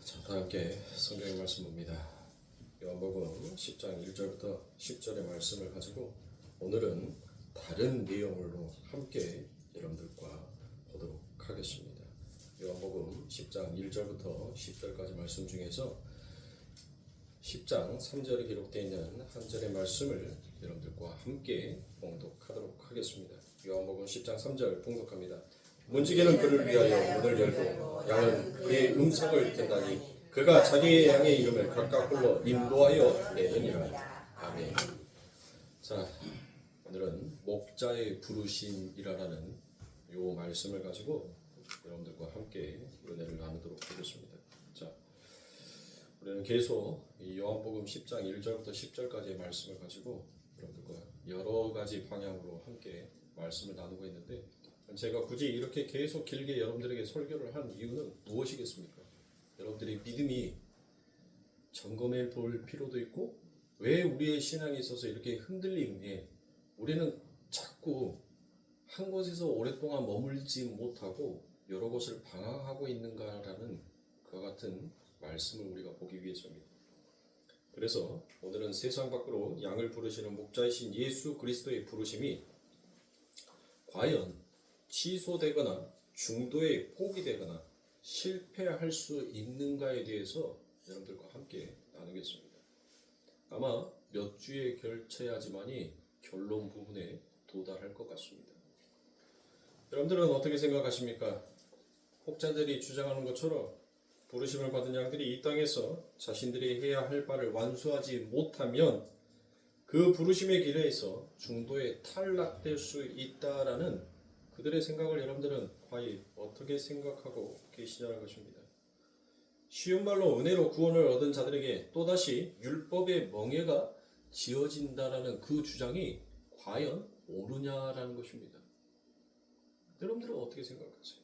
자, 다 함께 성경의 말씀 봅니다. 요한복음 10장 1절부터 10절의 말씀을 가지고 오늘은 다른 내용으로 함께 여러분들과 보도록 하겠습니다. 요한복음 10장 1절부터 10절까지 말씀 중에서 10장 3절에 기록되어 있는 한 절의 말씀을 여러분들과 함께 봉독하도록 하겠습니다. 요한복음 10장 3절 봉독합니다. 문지기는 그를 위하여 문을 열고 양은 그의 음성을 듣다니 그가 자기의 양의 이름을 각각 불러 인도하여 내느니라. 아멘. 자, 오늘은 목자의 부르심이라는 요 말씀을 가지고 여러분들과 함께 은혜를 나누도록 하겠습니다. 자, 우리는 계속 이 요한복음 10장 1절부터 10절까지의 말씀을 가지고 여러분들과 여러 가지 방향으로 함께 말씀을 나누고 있는데, 제가 굳이 이렇게 계속 길게 여러분들에게 설교를 한 이유는 무엇이겠습니까? 여러분들의 믿음이 점검해 볼 필요도 있고, 왜 우리의 신앙에 있어서 이렇게 흔들림에 우리는 자꾸 한 곳에서 오랫동안 머물지 못하고 여러 곳을 방황하고 있는가라는 그와 같은 말씀을 우리가 보기 위해서입니다. 그래서 오늘은 세상 밖으로 양을 부르시는 목자이신 예수 그리스도의 부르심이 과연 취소되거나 중도에 포기되거나 실패할 수 있는가에 대해서 여러분들과 함께 나누겠습니다. 아마 몇 주에 결체하지만이 결론 부분에 도달할 것 같습니다. 여러분들은 어떻게 생각하십니까? 혹자들이 주장하는 것처럼 부르심을 받은 양들이 이 땅에서 자신들이 해야 할 바를 완수하지 못하면 그 부르심의 길에서 중도에 탈락될 수 있다라는 그들의 생각을 여러분들은 과연 어떻게 생각하고 계시냐는 것입니다. 쉬운 말로 은혜로 구원을 얻은 자들에게 또다시 율법의 멍에가 지어진다라는 그 주장이 과연 옳으냐라는 것입니다. 여러분들은 어떻게 생각하세요?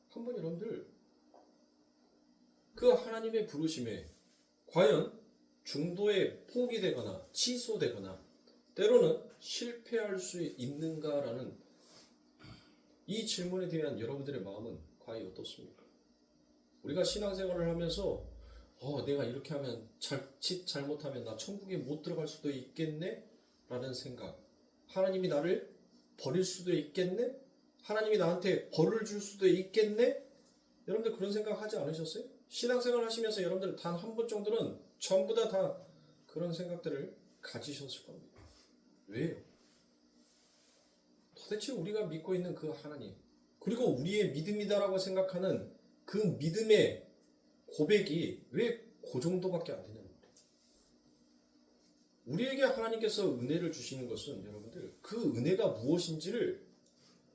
한번 여러분들 그 하나님의 부르심에 과연 중도에 포기되거나 취소되거나 때로는 실패할 수 있는가라는 이 질문에 대한 여러분들의 마음은 과연 어떻습니까? 우리가 신앙생활을 하면서 내가 이렇게 하면 자칫 잘못하면 나 천국에 못 들어갈 수도 있겠네? 라는 생각, 하나님이 나를 버릴 수도 있겠네? 하나님이 나한테 벌을 줄 수도 있겠네? 여러분들 그런 생각 하지 않으셨어요? 신앙생활 하시면서 여러분들 단 한 번 정도는 전부 다 그런 생각들을 가지셨을 겁니다. 왜요? 도대체 우리가 믿고 있는 그 하나님, 그리고 우리의 믿음이다라고 생각하는 그 믿음의 고백이 왜 그 정도밖에 안 되냐는 거예요. 우리에게 하나님께서 은혜를 주시는 것은 여러분들 그 은혜가 무엇인지를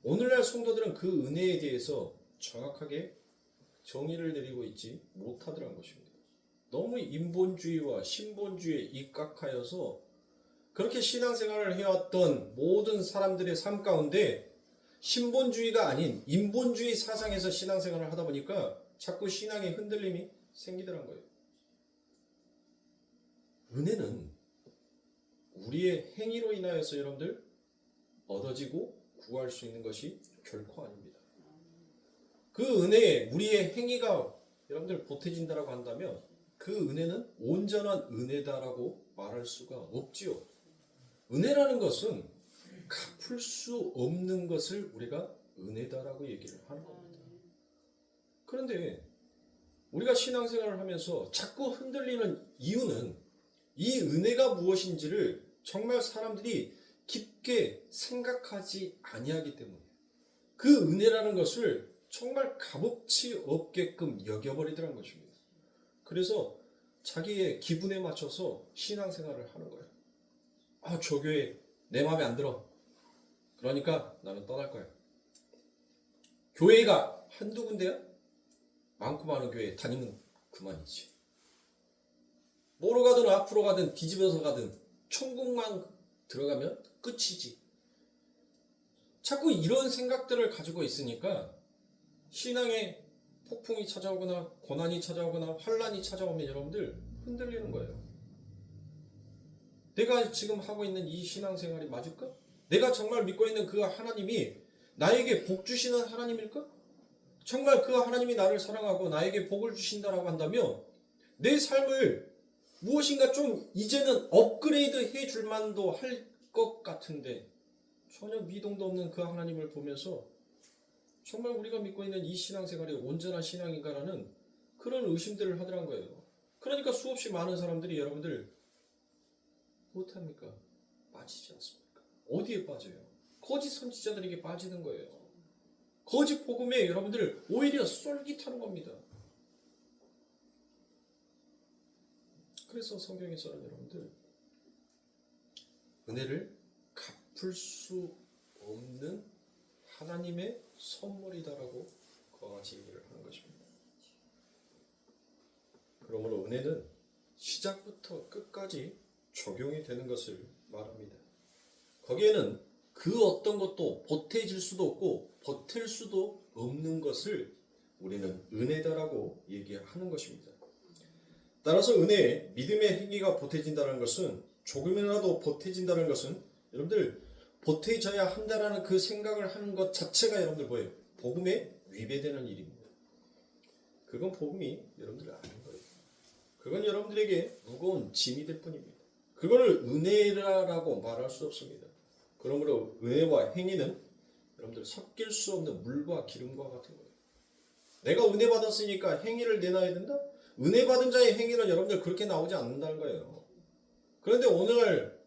오늘날 성도들은 그 은혜에 대해서 정확하게 정의를 내리고 있지 못하더라는 것입니다. 너무 인본주의와 신본주의에 입각하여서 그렇게 신앙생활을 해왔던 모든 사람들의 삶 가운데 신본주의가 아닌 인본주의 사상에서 신앙생활을 하다 보니까 자꾸 신앙의 흔들림이 생기더란 거예요. 은혜는 우리의 행위로 인하여서 여러분들 얻어지고 구할 수 있는 것이 결코 아닙니다. 그 은혜에 우리의 행위가 여러분들 보태진다라고 한다면 그 은혜는 온전한 은혜다라고 말할 수가 없지요. 은혜라는 것은 갚을 수 없는 것을 우리가 은혜다라고 얘기를 하는 겁니다. 그런데 우리가 신앙생활을 하면서 자꾸 흔들리는 이유는 이 은혜가 무엇인지를 정말 사람들이 깊게 생각하지 아니하기 때문이에요. 그 은혜라는 것을 정말 값어치 없게끔 여겨버리더라는 것입니다. 그래서 자기의 기분에 맞춰서 신앙생활을 하는 거예요. 교교에 내 마음에 안 들어. 그러니까 나는 떠날 거야. 교회가 한두 군데야? 많고 많은 교회 다니면 그만이지. 뭐로 가든 앞으로 가든 뒤집어서 가든 천국만 들어가면 끝이지. 자꾸 이런 생각들을 가지고 있으니까 신앙에 폭풍이 찾아오거나 고난이 찾아오거나 환란이 찾아오면 여러분들 흔들리는 거예요. 내가 지금 하고 있는 이 신앙생활이 맞을까? 내가 정말 믿고 있는 그 하나님이 나에게 복 주시는 하나님일까? 정말 그 하나님이 나를 사랑하고 나에게 복을 주신다라고 한다면 내 삶을 무엇인가 좀 이제는 업그레이드 해줄 만도 할 것 같은데 전혀 미동도 없는 그 하나님을 보면서 정말 우리가 믿고 있는 이 신앙생활이 온전한 신앙인가라는 그런 의심들을 하더란 거예요. 그러니까 수없이 많은 사람들이 여러분들 못합니까? 빠지지 않습니까? 어디에 빠져요? 거짓 선지자들에게 빠지는 거예요. 거짓 복음에 여러분들 오히려 쏠깃하는 겁니다. 그래서 성경에서는 여러분들 은혜를 갚을 수 없는 하나님의 선물이다라고 그와 같이 얘기를 하는 것입니다. 그러므로 은혜는 시작부터 끝까지 적용이 되는 것을 말합니다. 거기에는 그 어떤 것도 보태질 수도 없고 버틸 수도 없는 것을 우리는 은혜다라고 얘기하는 것입니다. 따라서 은혜에 믿음의 행위가 보태진다는 것은 조금이라도 보태진다는 것은 여러분들 보태져야 한다라는 그 생각을 하는 것 자체가 여러분들 뭐예요? 복음에 위배되는 일입니다. 그건 복음이 여러분들 아는 거예요. 그건 여러분들에게 무거운 짐이 될 뿐입니다. 그걸 은혜라고 말할 수 없습니다. 그러므로 은혜와 행위는 여러분들 섞일 수 없는 물과 기름과 같은 거예요. 내가 은혜 받았으니까 행위를 내놔야 된다? 은혜 받은 자의 행위는 여러분들 그렇게 나오지 않는다는 거예요. 그런데 오늘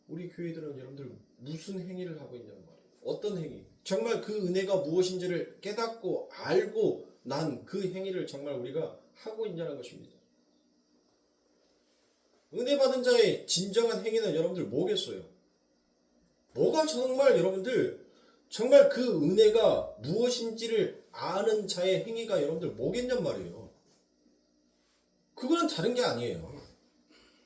우리 교회들은 여러분들 무슨 행위를 하고 있냐는 말이에요. 어떤 행위? 정말 그 은혜가 무엇인지를 깨닫고 알고 난 그 행위를 정말 우리가 하고 있냐는 것입니다. 은혜 받은 자의 진정한 행위는 여러분들 뭐겠어요? 뭐가 정말 여러분들 정말 그 은혜가 무엇인지를 아는 자의 행위가 여러분들 뭐겠냔 말이에요. 그거는 다른 게 아니에요.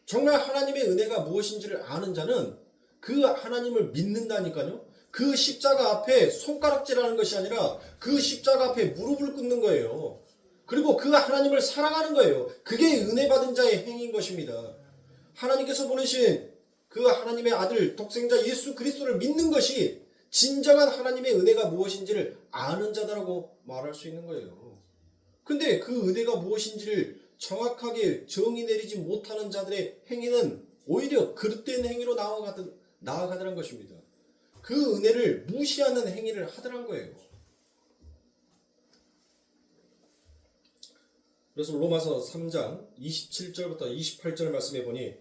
정말 하나님의 은혜가 무엇인지를 아는 자는 그 하나님을 믿는다니까요. 그 십자가 앞에 손가락질하는 것이 아니라 그 십자가 앞에 무릎을 꿇는 거예요. 그리고 그 하나님을 사랑하는 거예요. 그게 은혜 받은 자의 행위인 것입니다. 하나님께서 보내신 그 하나님의 아들 독생자 예수 그리스도를 믿는 것이 진정한 하나님의 은혜가 무엇인지를 아는 자다라고 말할 수 있는 거예요. 근데 그 은혜가 무엇인지를 정확하게 정의 내리지 못하는 자들의 행위는 오히려 그릇된 행위로 나아가더란 것입니다. 그 은혜를 무시하는 행위를 하더란 거예요. 그래서 로마서 3장 27절부터 28절 말씀해 보니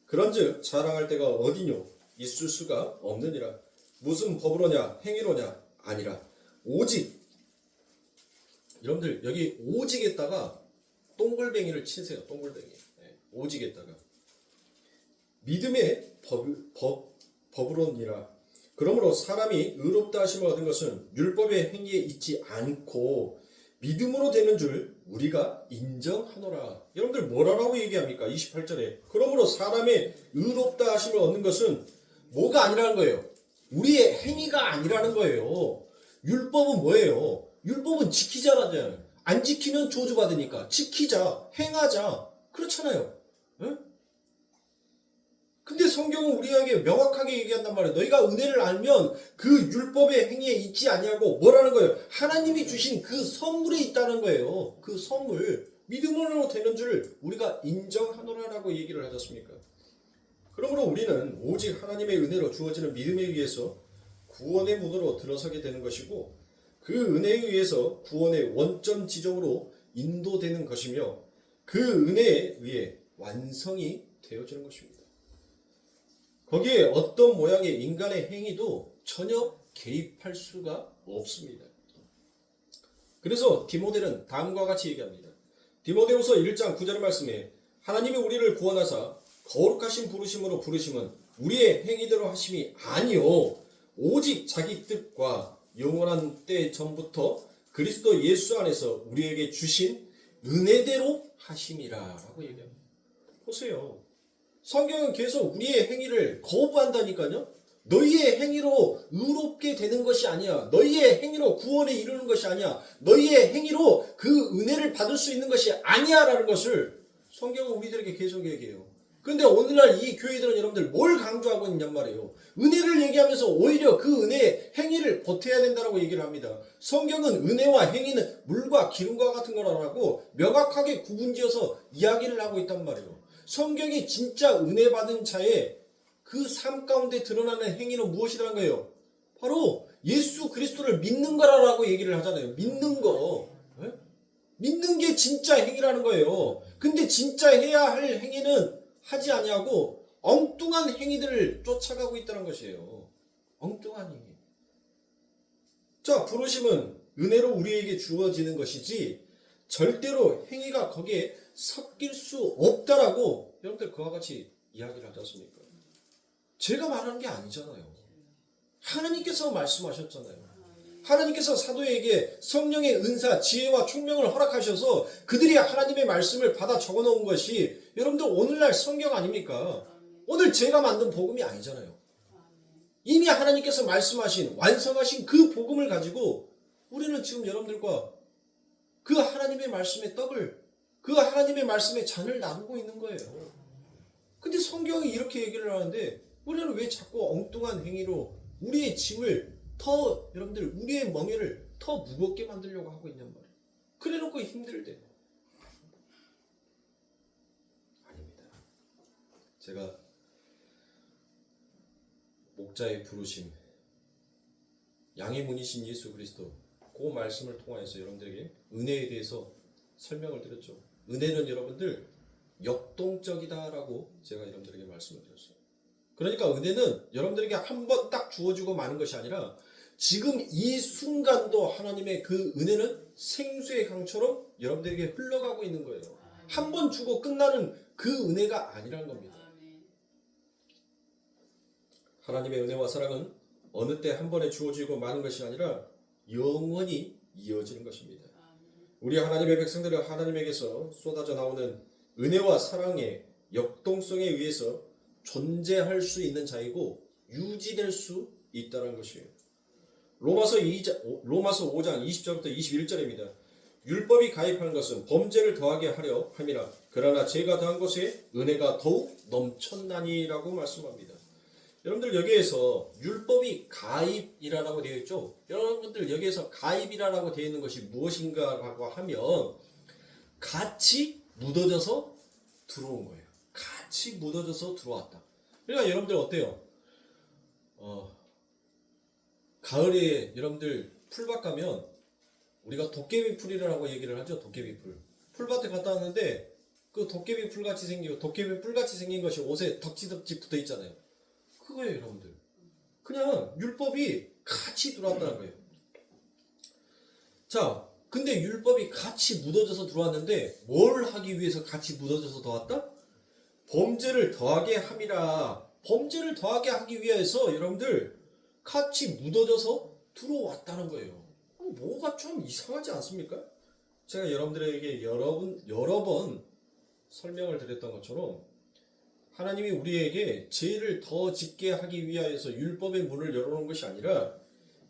그런즉 자랑할 데가 어디뇨 있을 수가 없느니라. 무슨 법으로냐 행위로냐 아니라 오직, 여러분들 여기 오직에다가 동글뱅이를 치세요. 동글뱅이. 오직에다가 믿음의 법으로니라. 그러므로 사람이 의롭다 하심을 얻은 것은 율법의 행위에 있지 않고 믿음으로 되는 줄 우리가 인정하노라. 여러분들 뭐라고 얘기합니까? 28절에 그러므로 사람의 의롭다 하심을 얻는 것은 뭐가 아니라는 거예요. 우리의 행위가 아니라는 거예요. 율법은 뭐예요? 율법은 지키자라잖아요. 안 지키면 저주받으니까 지키자, 행하자, 그렇잖아요. 응? 근데 성경은 우리에게 명확하게 얘기한단 말이에요. 너희가 은혜를 알면 그 율법의 행위에 있지 아니하고 뭐라는 거예요? 하나님이 주신 그 선물에 있다는 거예요. 그 선물, 믿음으로 되는 줄 우리가 인정하노라라고 얘기를 하셨습니까? 그러므로 우리는 오직 하나님의 은혜로 주어지는 믿음에 의해서 구원의 문으로 들어서게 되는 것이고 그 은혜에 의해서 구원의 원점 지점으로 인도되는 것이며 그 은혜에 의해 완성이 되어지는 것입니다. 거기에 어떤 모양의 인간의 행위도 전혀 개입할 수가 없습니다. 그래서 디모데는 다음과 같이 얘기합니다. 디모데후서 1장 9절 말씀에 하나님이 우리를 구원하사 거룩하신 부르심으로 부르심은 우리의 행위대로 하심이 아니요 오직 자기 뜻과 영원한 때 전부터 그리스도 예수 안에서 우리에게 주신 은혜대로 하심이라 라고 얘기합니다. 보세요. 성경은 계속 우리의 행위를 거부한다니까요. 너희의 행위로 의롭게 되는 것이 아니야. 너희의 행위로 구원에 이르는 것이 아니야. 너희의 행위로 그 은혜를 받을 수 있는 것이 아니야 라는 것을 성경은 우리들에게 계속 얘기해요. 근데 오늘날 이 교회들은 여러분들 뭘 강조하고 있냔 말이에요. 은혜를 얘기하면서 오히려 그 은혜의 행위를 보태야 된다고 얘기를 합니다. 성경은 은혜와 행위는 물과 기름과 같은 거라고 명확하게 구분지어서 이야기를 하고 있단 말이에요. 성경이 진짜 은혜 받은 자의 그 삶 가운데 드러나는 행위는 무엇이라는 거예요? 바로 예수 그리스도를 믿는 거라고 얘기를 하잖아요. 믿는 거. 네? 믿는 게 진짜 행위라는 거예요. 근데 진짜 해야 할 행위는 하지 아니하고 엉뚱한 행위들을 쫓아가고 있다는 것이에요. 엉뚱한 행위. 자, 부르심은 은혜로 우리에게 주어지는 것이지 절대로 행위가 거기에 섞일 수 없다라고 여러분들 그와 같이 이야기를 하지 않습니까? 제가 말하는 게 아니잖아요. 하나님께서 말씀하셨잖아요. 하나님께서 사도에게 성령의 은사, 지혜와 총명을 허락하셔서 그들이 하나님의 말씀을 받아 적어놓은 것이 여러분들 오늘날 성경 아닙니까? 오늘 제가 만든 복음이 아니잖아요. 이미 하나님께서 말씀하신 완성하신 그 복음을 가지고 우리는 지금 여러분들과 그 하나님의 말씀의 떡을, 그 하나님의 말씀의 잔을 나누고 있는 거예요. 근데 성경이 이렇게 얘기를 하는데 우리는 왜 자꾸 엉뚱한 행위로 우리의 짐을 더 여러분들 우리의 멍에를 더 무겁게 만들려고 하고 있냔 말이에요. 그래놓고 힘들 때 아닙니다. 제가 목자의 부르심, 양의 문이신 예수 그리스도 그 말씀을 통하여서 여러분들에게 은혜에 대해서 설명을 드렸죠. 은혜는 여러분들 역동적이다라고 제가 여러분들에게 말씀을 드렸어요. 그러니까 은혜는 여러분들에게 한 번 딱 주어지고 마는 것이 아니라 지금 이 순간도 하나님의 그 은혜는 생수의 강처럼 여러분들에게 흘러가고 있는 거예요. 한 번 주고 끝나는 그 은혜가 아니라는 겁니다. 하나님의 은혜와 사랑은 어느 때 한 번에 주어지고 마는 것이 아니라 영원히 이어지는 것입니다. 우리 하나님의 백성들은 하나님에게서 쏟아져 나오는 은혜와 사랑의 역동성에 의해서 존재할 수 있는 자이고 유지될 수 있다는 것이에요. 로마서 5장 20절부터 21절입니다. 율법이 가입한 것은 범죄를 더하게 하려 함이라. 그러나 죄가 더한 것에 은혜가 더욱 넘쳤나니라고 말씀합니다. 여러분들 여기에서 율법이 가입이라고 되어 있죠. 여러분들 여기에서 가입이라고 되어 있는 것이 무엇인가라고 하면 같이 묻어져서 들어온 거예요. 같이 묻어져서 들어왔다. 그러니까 여러분들 어때요? 가을에 여러분들 풀밭 가면 우리가 도깨비 풀이라고 얘기를 하죠. 도깨비 풀. 풀밭에 갔다 왔는데 그 도깨비 풀같이 생기고 도깨비 풀같이 생긴 것이 옷에 덕지덕지 붙어 있잖아요. 그거예요, 여러분들. 그냥 율법이 같이 들어왔다는 거예요. 자, 근데 율법이 같이 묻어져서 들어왔는데 뭘 하기 위해서 같이 묻어져서 들어왔다? 범죄를 더하게 함이라. 범죄를 더하게 하기 위해서 여러분들 같이 묻어져서 들어왔다는 거예요. 뭐가 좀 이상하지 않습니까? 제가 여러분들에게 여러 번 설명을 드렸던 것처럼 하나님이 우리에게 죄를 더 짓게 하기 위하여서 율법의 문을 열어놓은 것이 아니라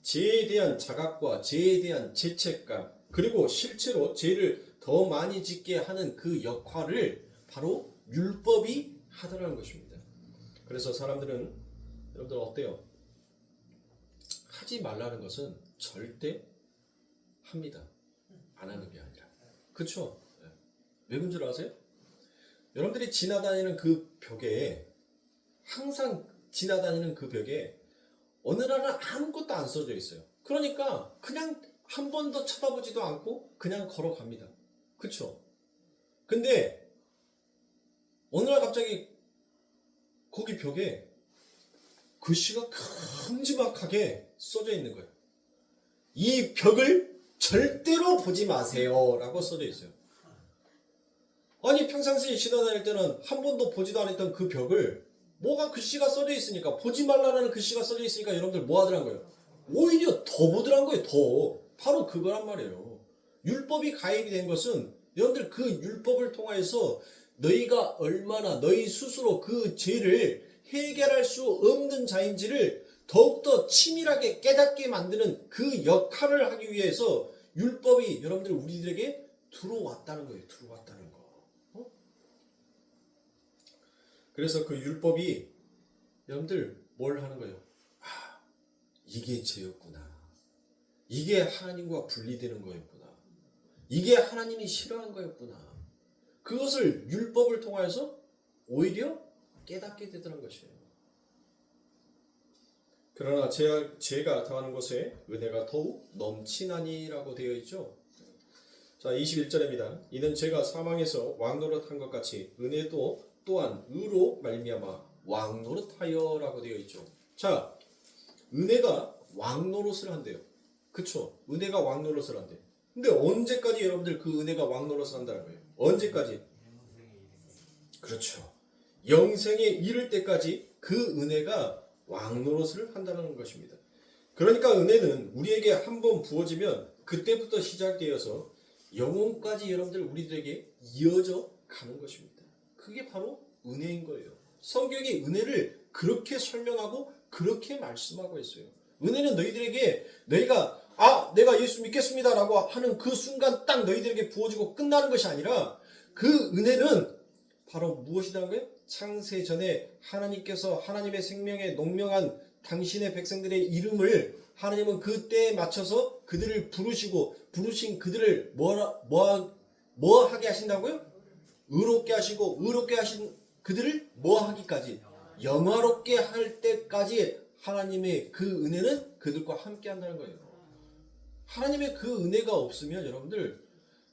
죄에 대한 자각과 죄에 대한 죄책감 그리고 실제로 죄를 더 많이 짓게 하는 그 역할을 바로 율법이 하더라는 것입니다. 그래서 사람들은 여러분들 어때요? 하지 말라는 것은 절대 합니다. 안 하는 게 아니라. 그렇죠? 왜 그런 줄 아세요? 여러분들이 지나다니는 그 벽에 항상 지나다니는 그 벽에 어느 날은 아무것도 안 써져 있어요. 그러니까 그냥 한 번도 쳐다보지도 않고 그냥 걸어갑니다. 그렇죠? 근데 어느 날 갑자기 거기 벽에 글씨가 큼지막하게 써져 있는 거예요. 이 벽을 절대로 보지 마세요 라고 써져 있어요. 아니 평상시에 지나다닐 때는 한 번도 보지도 않았던 그 벽을 뭐가 글씨가 써져 있으니까 보지 말라는 글씨가 써져 있으니까 여러분들 뭐 하더란 거예요? 오히려 더 보더란 거예요. 더. 바로 그거란 말이에요. 율법이 가입이 된 것은 여러분들 그 율법을 통해서 너희가 얼마나 너희 스스로 그 죄를 해결할 수 없는 자인지를 더욱더 치밀하게 깨닫게 만드는 그 역할을 하기 위해서 율법이 여러분들 우리들에게 들어왔다는 거예요. 들어왔다는 거. 그래서 그 율법이 여러분들 뭘 하는 거예요? 아, 이게 죄였구나. 이게 하나님과 분리되는 거였구나. 이게 하나님이 싫어하는 거였구나. 그것을 율법을 통해서 오히려 깨닫게 되더란 것이에요. 그러나 죄가 당하는 곳에 은혜가 더욱 넘치나니라고 되어 있죠. 자, 21절입니다. 이는 죄가 사망에서 왕노릇한 것 같이 은혜도 또한 의로 말미암아 왕노릇하여라고 되어 있죠. 자, 은혜가 왕노릇을 한대요. 그쵸? 은혜가 왕노릇을 한대. 근데 언제까지 여러분들 그 은혜가 왕노릇을 한다는 거예요? 언제까지? 그렇죠. 영생에 이를 때까지 그 은혜가 왕노릇을 한다는 것입니다. 그러니까 은혜는 우리에게 한번 부어지면 그때부터 시작되어서 영혼까지 여러분들 우리들에게 이어져 가는 것입니다. 그게 바로 은혜인 거예요. 성경이 은혜를 그렇게 설명하고 그렇게 말씀하고 있어요. 은혜는 너희들에게 너희가 내가 예수 믿겠습니다 라고 하는 그 순간 딱 너희들에게 부어지고 끝나는 것이 아니라 그 은혜는 바로 무엇이라는 거예요? 창세 전에 하나님께서 하나님의 생명에 농명한 당신의 백성들의 이름을 하나님은 그때에 맞춰서 그들을 부르신 그들을 뭐 하게 하신다고요? 의롭게 하시고 의롭게 하신 그들을 뭐 하기까지? 영화롭게 할 때까지 하나님의 그 은혜는 그들과 함께 한다는 거예요. 하나님의 그 은혜가 없으면 여러분들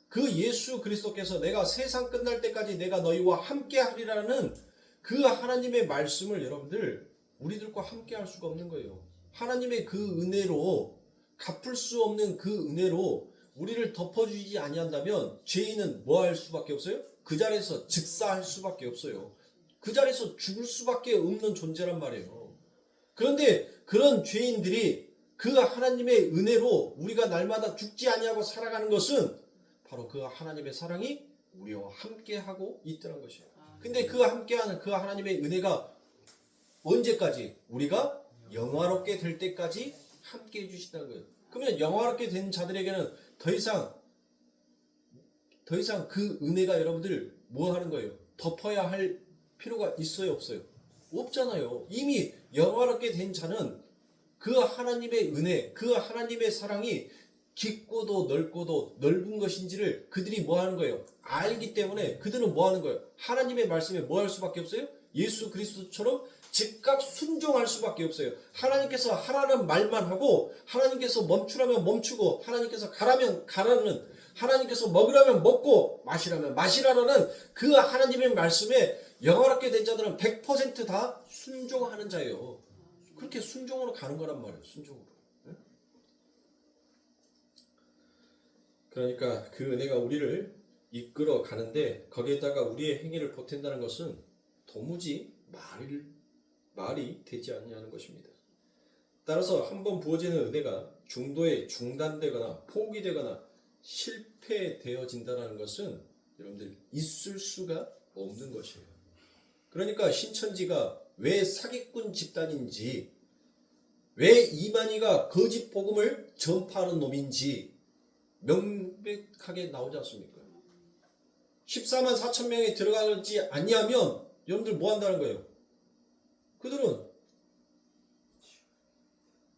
그 예수 그리스도께서 내가 세상 끝날 때까지 내가 너희와 함께 하리라는 그 하나님의 말씀을 여러분들 우리들과 함께 할 수가 없는 거예요. 하나님의 그 은혜로 갚을 수 없는 그 은혜로 우리를 덮어주지 아니한다면 죄인은 뭐 할 수밖에 없어요? 그 자리에서 즉사할 수밖에 없어요. 그 자리에서 죽을 수밖에 없는 존재란 말이에요. 그런데 그런 죄인들이 그 하나님의 은혜로 우리가 날마다 죽지 아니하고 살아가는 것은 바로 그 하나님의 사랑이 우리와 함께하고 있다는 것이에요. 근데 그 함께하는 그 하나님의 은혜가 언제까지? 우리가 영화롭게 될 때까지 함께 해주신다는 거예요. 그러면 영화롭게 된 자들에게는 더 이상 그 은혜가 여러분들 뭐 하는 거예요? 덮어야 할 필요가 있어요, 없어요? 없잖아요. 이미 영화롭게 된 자는 그 하나님의 은혜, 그 하나님의 사랑이 깊고도 넓고도 넓은 것인지를 그들이 뭐 하는 거예요? 알기 때문에 그들은 뭐 하는 거예요? 하나님의 말씀에 뭐 할 수밖에 없어요? 예수 그리스도처럼 즉각 순종할 수밖에 없어요. 하나님께서 하라는 말만 하고 하나님께서 멈추라면 멈추고 하나님께서 가라면 가라는 하나님께서 먹으라면 먹고 마시라면 마시라는 그 하나님의 말씀에 영화롭게 된 자들은 100% 순종하는 자예요. 그렇게 순종으로 가는 거란 말이에요. 순종으로. 그러니까 그 은혜가 우리를 이끌어 가는데 거기에다가 우리의 행위를 보탠다는 것은 도무지 말이 되지 않냐는 것입니다. 따라서 한번 부어지는 은혜가 중도에 중단되거나 포기되거나 실패되어진다는 것은 여러분들 있을 수가 없는 것이에요. 그러니까 신천지가 왜 사기꾼 집단인지, 왜 이만희가 거짓 복음을 전파하는 놈인지 명백하게 나오지 않습니까? 14만 4천 명이 들어가지 아니하면 여러분들 뭐 한다는 거예요? 그들은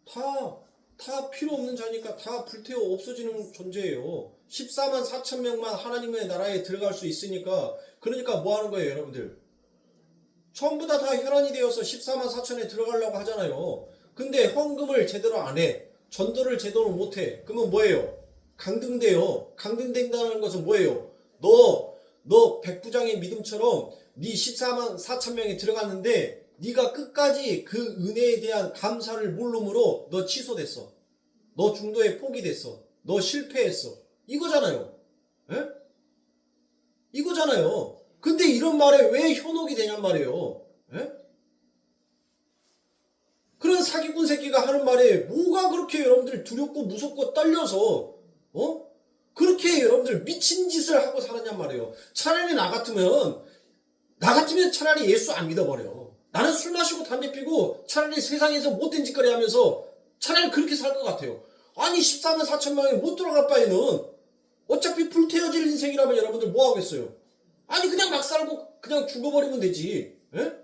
다 필요 없는 자니까 다 불태워 없어지는 존재예요. 14만 4천 명만 하나님의 나라에 들어갈 수 있으니까, 그러니까 뭐 하는 거예요, 여러분들? 전부 다 혈안이 되어서 14만 4천에 들어가려고 하잖아요. 근데 헌금을 제대로 안 해. 전도를 제대로 못 해. 그러면 뭐예요? 강등돼요. 강등된다는 것은 뭐예요? 너 백부장의 믿음처럼 네 14만 4천 명이 들어갔는데 네가 끝까지 그 은혜에 대한 감사를 모름으로 너 취소됐어. 너 중도에 포기됐어. 너 실패했어. 이거잖아요. 에? 이거잖아요. 근데 이런 말에 왜 현혹이 되냔 말이에요. 에? 그런 사기꾼 새끼가 하는 말에 뭐가 그렇게 여러분들 두렵고 무섭고 떨려서 그렇게 여러분들 미친 짓을 하고 살았냔 말이에요. 차라리 나 같으면 차라리 예수 안 믿어버려. 나는 술 마시고 담배 피고 차라리 세상에서 못된 짓거리 하면서 차라리 그렇게 살 것 같아요. 아니 14만 4천 명이 못 들어갈 바에는 어차피 불태워질 인생이라면 여러분들 뭐 하겠어요? 아니 그냥 막 살고 그냥 죽어버리면 되지. 예?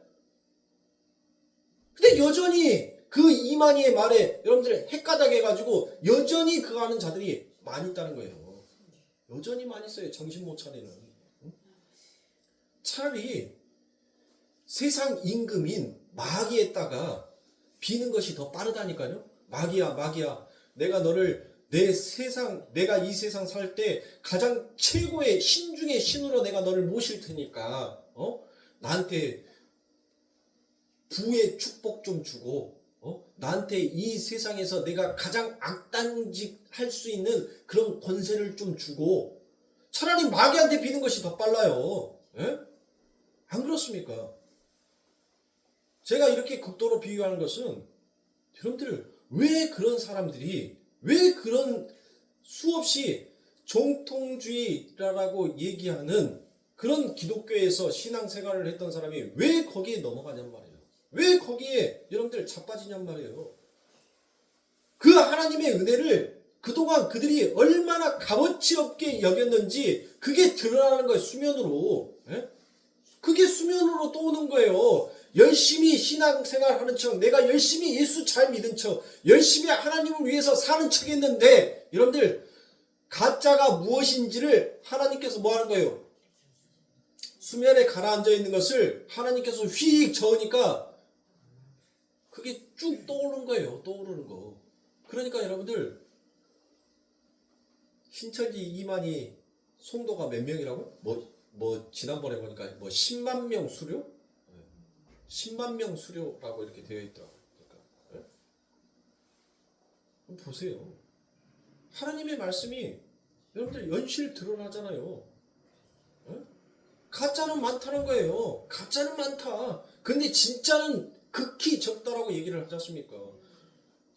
근데 여전히 그 이만희의 말에 여러분들 헷가닥해가지고 여전히 그거 하는 자들이 많이 있다는 거예요. 여전히 많이 있어요. 정신 못 차리는. 차라리 세상 임금인 마귀에다가 비는 것이 더 빠르다니까요. 마귀야, 마귀야. 내가 너를 내가 이 세상 살 때 가장 최고의 신 중의 신으로 내가 너를 모실 테니까, 나한테 부의 축복 좀 주고, 나한테 이 세상에서 내가 가장 악단직할 수 있는 그런 권세를 좀 주고, 차라리 마귀한테 비는 것이 더 빨라요. 예? 안 그렇습니까? 제가 이렇게 극도로 비유하는 것은 여러분들 왜 그런 사람들이 왜 그런 수없이 정통주의라고 얘기하는 그런 기독교에서 신앙생활을 했던 사람이 왜 거기에 넘어가냔 말이에요. 왜 거기에 여러분들 자빠지냔 말이에요. 그 하나님의 은혜를 그동안 그들이 얼마나 값어치 없게 여겼는지 그게 드러나는 거예요. 수면으로. 예? 그게 수면으로 또 오는 거예요. 열심히 신앙생활하는 척, 내가 열심히 예수 잘 믿은 척, 열심히 하나님을 위해서 사는 척 했는데 여러분들 가짜가 무엇인지를 하나님께서 뭐 하는 거예요? 수면에 가라앉아 있는 것을 하나님께서 휙 저으니까 그게 쭉 떠오르는 거예요. 떠오르는 거. 그러니까 여러분들 신천지 이만희 송도가 몇 명이라고? 지난번에 보니까 10만 명 수료? 10만 명 수료라고 이렇게 되어 있더라고요. 그러니까, 예? 보세요. 하나님의 말씀이 여러분들 연실 드러나잖아요. 예? 가짜는 많다는 거예요. 가짜는 많다. 근데 진짜는 극히 적다라고 얘기를 하지 않습니까?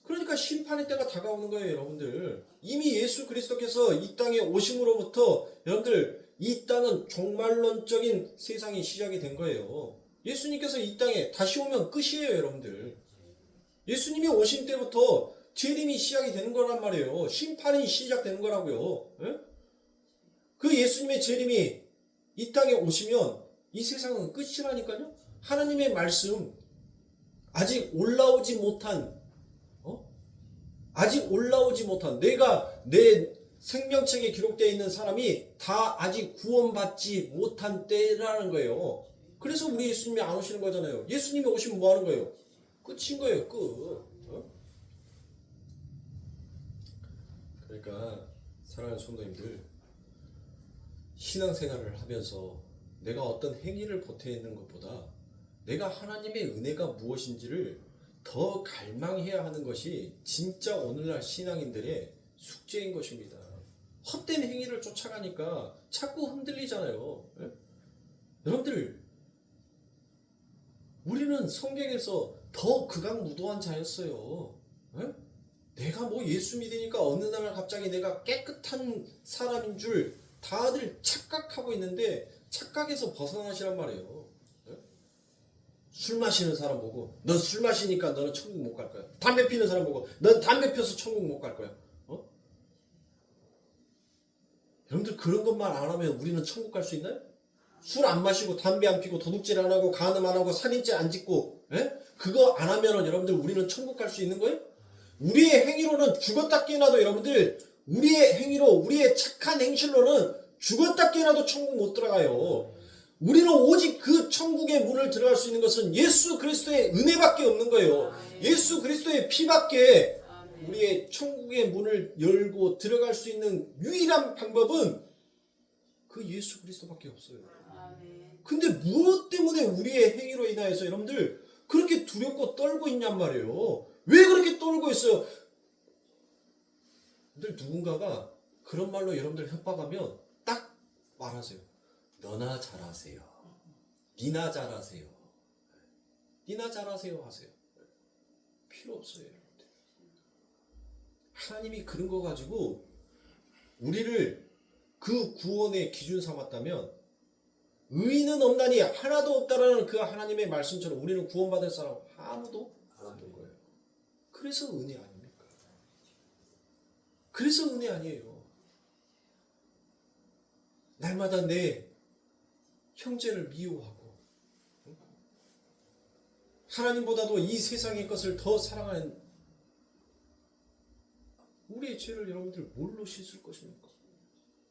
그러니까 심판의 때가 다가오는 거예요, 여러분들. 이미 예수 그리스도께서 이 땅에 오심으로부터 여러분들 이 땅은 종말론적인 세상이 시작이 된 거예요. 예수님께서 이 땅에 다시 오면 끝이에요, 여러분들. 예수님이 오신 때부터 재림이 시작이 되는 거란 말이에요. 심판이 시작되는 거라고요. 예? 그 예수님의 재림이 이 땅에 오시면 이 세상은 끝이라니까요. 하나님의 말씀 아직 올라오지 못한 내가 내 생명책에 기록되어 있는 사람이 다 아직 구원받지 못한 때라는 거예요. 그래서 우리 예수님이 안 오시는 거잖아요. 예수님이 오시면 뭐 하는 거예요? 끝인 거예요. 끝. 그러니까 사랑하는 성도님들, 신앙생활을 하면서 내가 어떤 행위를 보태는 것보다 내가 하나님의 은혜가 무엇인지를 더 갈망해야 하는 것이 진짜 오늘날 신앙인들의 숙제인 것입니다. 헛된 행위를 쫓아가니까 자꾸 흔들리잖아요. 예? 여러분들, 우리는 성경에서 더 극악무도한 자였어요. 예? 내가 예수 믿으니까 어느 날 갑자기 내가 깨끗한 사람인 줄 다들 착각하고 있는데 착각에서 벗어나시란 말이에요. 술 마시는 사람 보고 넌 술 마시니까 너는 천국 못 갈 거야. 담배 피는 사람 보고 넌 담배 펴서 천국 못 갈 거야. 여러분들 그런 것만 안 하면 우리는 천국 갈 수 있나요? 술 안 마시고 담배 안 피고 도둑질 안 하고 간음 안 하고 살인죄 안 짓고 그거 안 하면 여러분들 우리는 천국 갈 수 있는 거예요? 우리의 행위로는 죽었다 깨어나도 여러분들 우리의 행위로 우리의 착한 행실로는 죽었다 깨어나도 천국 못 들어가요. 우리는 오직 그 천국의 문을 들어갈 수 있는 것은 예수 그리스도의 은혜밖에 없는 거예요. 예수 그리스도의 피밖에 우리의 천국의 문을 열고 들어갈 수 있는 유일한 방법은 그 예수 그리스도밖에 없어요. 근데 무엇 때문에 우리의 행위로 인하여서 여러분들 그렇게 두렵고 떨고 있냔 말이에요. 왜 그렇게 떨고 있어요? 누군가가 그런 말로 여러분들 협박하면 딱 말하세요. 너나 잘하세요. 니나 잘하세요. 니나 잘하세요 하세요. 필요 없어요. 여러분들. 하나님이 그런 거 가지고 우리를 그 구원의 기준 삼았다면 의인은 없나니 하나도 없다라는 그 하나님의 말씀처럼 우리는 구원받을 사람 아무도 없는 거예요. 그래서 은혜 아닙니까? 그래서 은혜 아니에요. 날마다 내 형제를 미워하고 하나님보다도 이 세상의 것을 더 사랑하는 우리의 죄를 여러분들 뭘로 씻을 것입니까?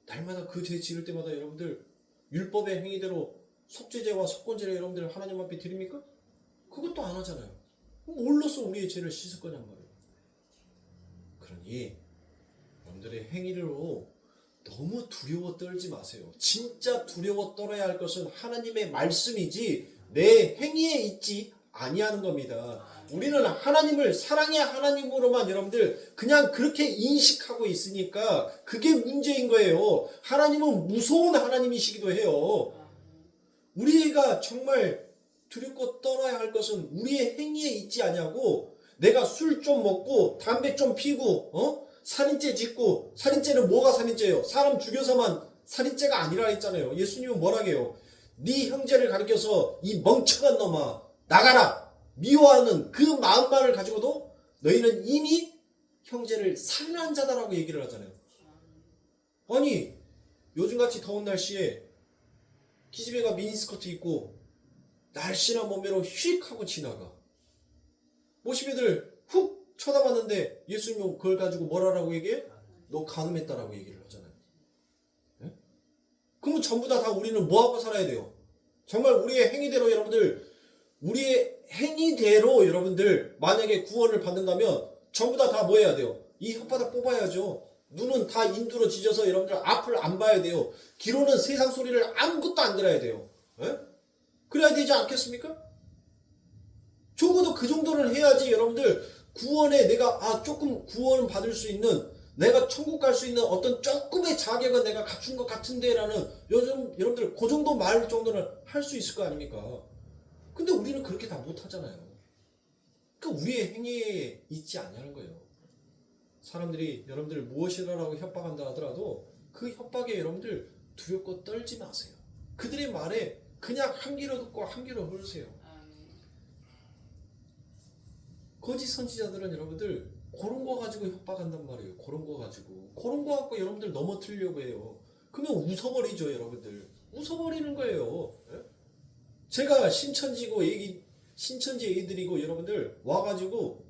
날마다 그 죄 지을 때마다 여러분들 율법의 행위대로 속죄제와 속건제를 여러분들 하나님 앞에 드립니까? 그것도 안 하잖아요. 뭘로써 우리의 죄를 씻을 거냔 말이에요. 그러니 여러분들의 행위로 너무 두려워 떨지 마세요. 진짜 두려워 떨어야 할 것은 하나님의 말씀이지 내 행위에 있지 아니하는 겁니다. 우리는 하나님을 사랑의 하나님으로만 여러분들 그냥 그렇게 인식하고 있으니까 그게 문제인 거예요. 하나님은 무서운 하나님이시기도 해요. 우리가 정말 두렵고 떨어야 할 것은 우리의 행위에 있지 않냐고. 내가 술 좀 먹고 담배 좀 피고 살인죄 짓고, 살인죄는 뭐가 살인죄예요? 사람 죽여서만 살인죄가 아니라 했잖아요. 예수님은 뭐라 해요? 네 형제를 가리켜서 이 멍청한 놈아 나가라 미워하는 그 마음만을 가지고도 너희는 이미 형제를 살인한 자다라고 얘기를 하잖아요. 아니 요즘같이 더운 날씨에 기집애가 미니스커트 입고 날씬한 몸매로 휙 하고 지나가. 모시배들 훅 쳐다봤는데 예수님은 그걸 가지고 뭐라고 얘기해? 너 간음했다라고 얘기를 하잖아요. 네? 그러면 전부 다 우리는 뭐하고 살아야 돼요? 정말 우리의 행위대로 여러분들, 우리의 행위대로 여러분들 만약에 구원을 받는다면 전부 다 뭐 해야 돼요? 이 혓바닥 뽑아야죠. 눈은 다 인두로 지져서 여러분들 앞을 안 봐야 돼요. 귀로는 세상 소리를 아무것도 안 들어야 돼요. 네? 그래야 되지 않겠습니까? 적어도 그 정도는 해야지 여러분들 구원에 내가 조금 구원 받을 수 있는, 내가 천국 갈 수 있는 어떤 조금의 자격은 내가 갖춘 것 같은데 라는 요즘 여러분들 그 정도 말 정도는 할 수 있을 거 아닙니까? 근데 우리는 그렇게 다 못하잖아요. 그러니까 우리의 행위에 있지 않냐는 거예요. 사람들이 여러분들 무엇이라고 협박한다 하더라도 그 협박에 여러분들 두렵고 떨지 마세요. 그들의 말에 그냥 한 귀로 듣고 한 귀로 흐르세요. 거짓 선지자들은 여러분들 그런 거 가지고 협박한단 말이에요. 그런 거 가지고. 그런 거 갖고 여러분들 넘어뜨리려고 해요. 그러면 웃어버리죠, 여러분들. 웃어버리는 거예요. 제가 신천지 애들이고 여러분들 와가지고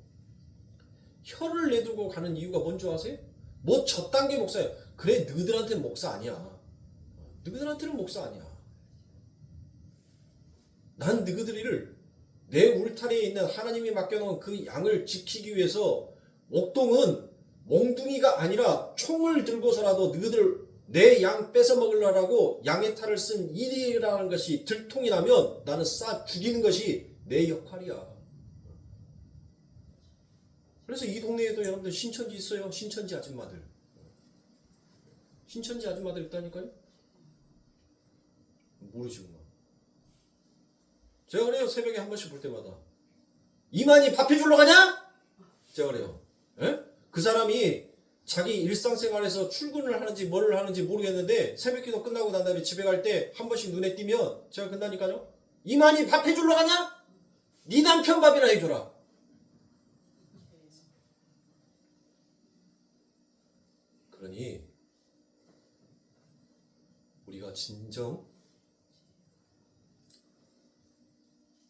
혀를 내두고 가는 이유가 뭔지 아세요? 뭐 저딴 게 목사예요. 그래, 너희들한테는 목사 아니야. 너희들한테는 목사 아니야. 난 너희들을 내 울타리에 있는 하나님이 맡겨놓은 그 양을 지키기 위해서 옥동은 몽둥이가 아니라 총을 들고서라도 너희들 내 양 뺏어 먹으려고 양의 탈을 쓴 일이라는 것이 들통이 나면 나는 쏴 죽이는 것이 내 역할이야. 그래서 이 동네에도 여러분들 신천지 있어요. 신천지 아줌마들. 신천지 아줌마들 있다니까요. 모르시구나. 제가 그래요. 새벽에 한 번씩 볼 때마다 이만희 밥 해주러 가냐? 제가 그래요. 에? 그 사람이 자기 일상생활에서 출근을 하는지 뭘 하는지 모르겠는데 새벽기도 끝나고 난 다음에 집에 갈 때 한 번씩 눈에 띄면 제가 그런다니까요. 이만희 밥 해주러 가냐? 네 남편 밥이나 해줘라. 그러니 우리가 진정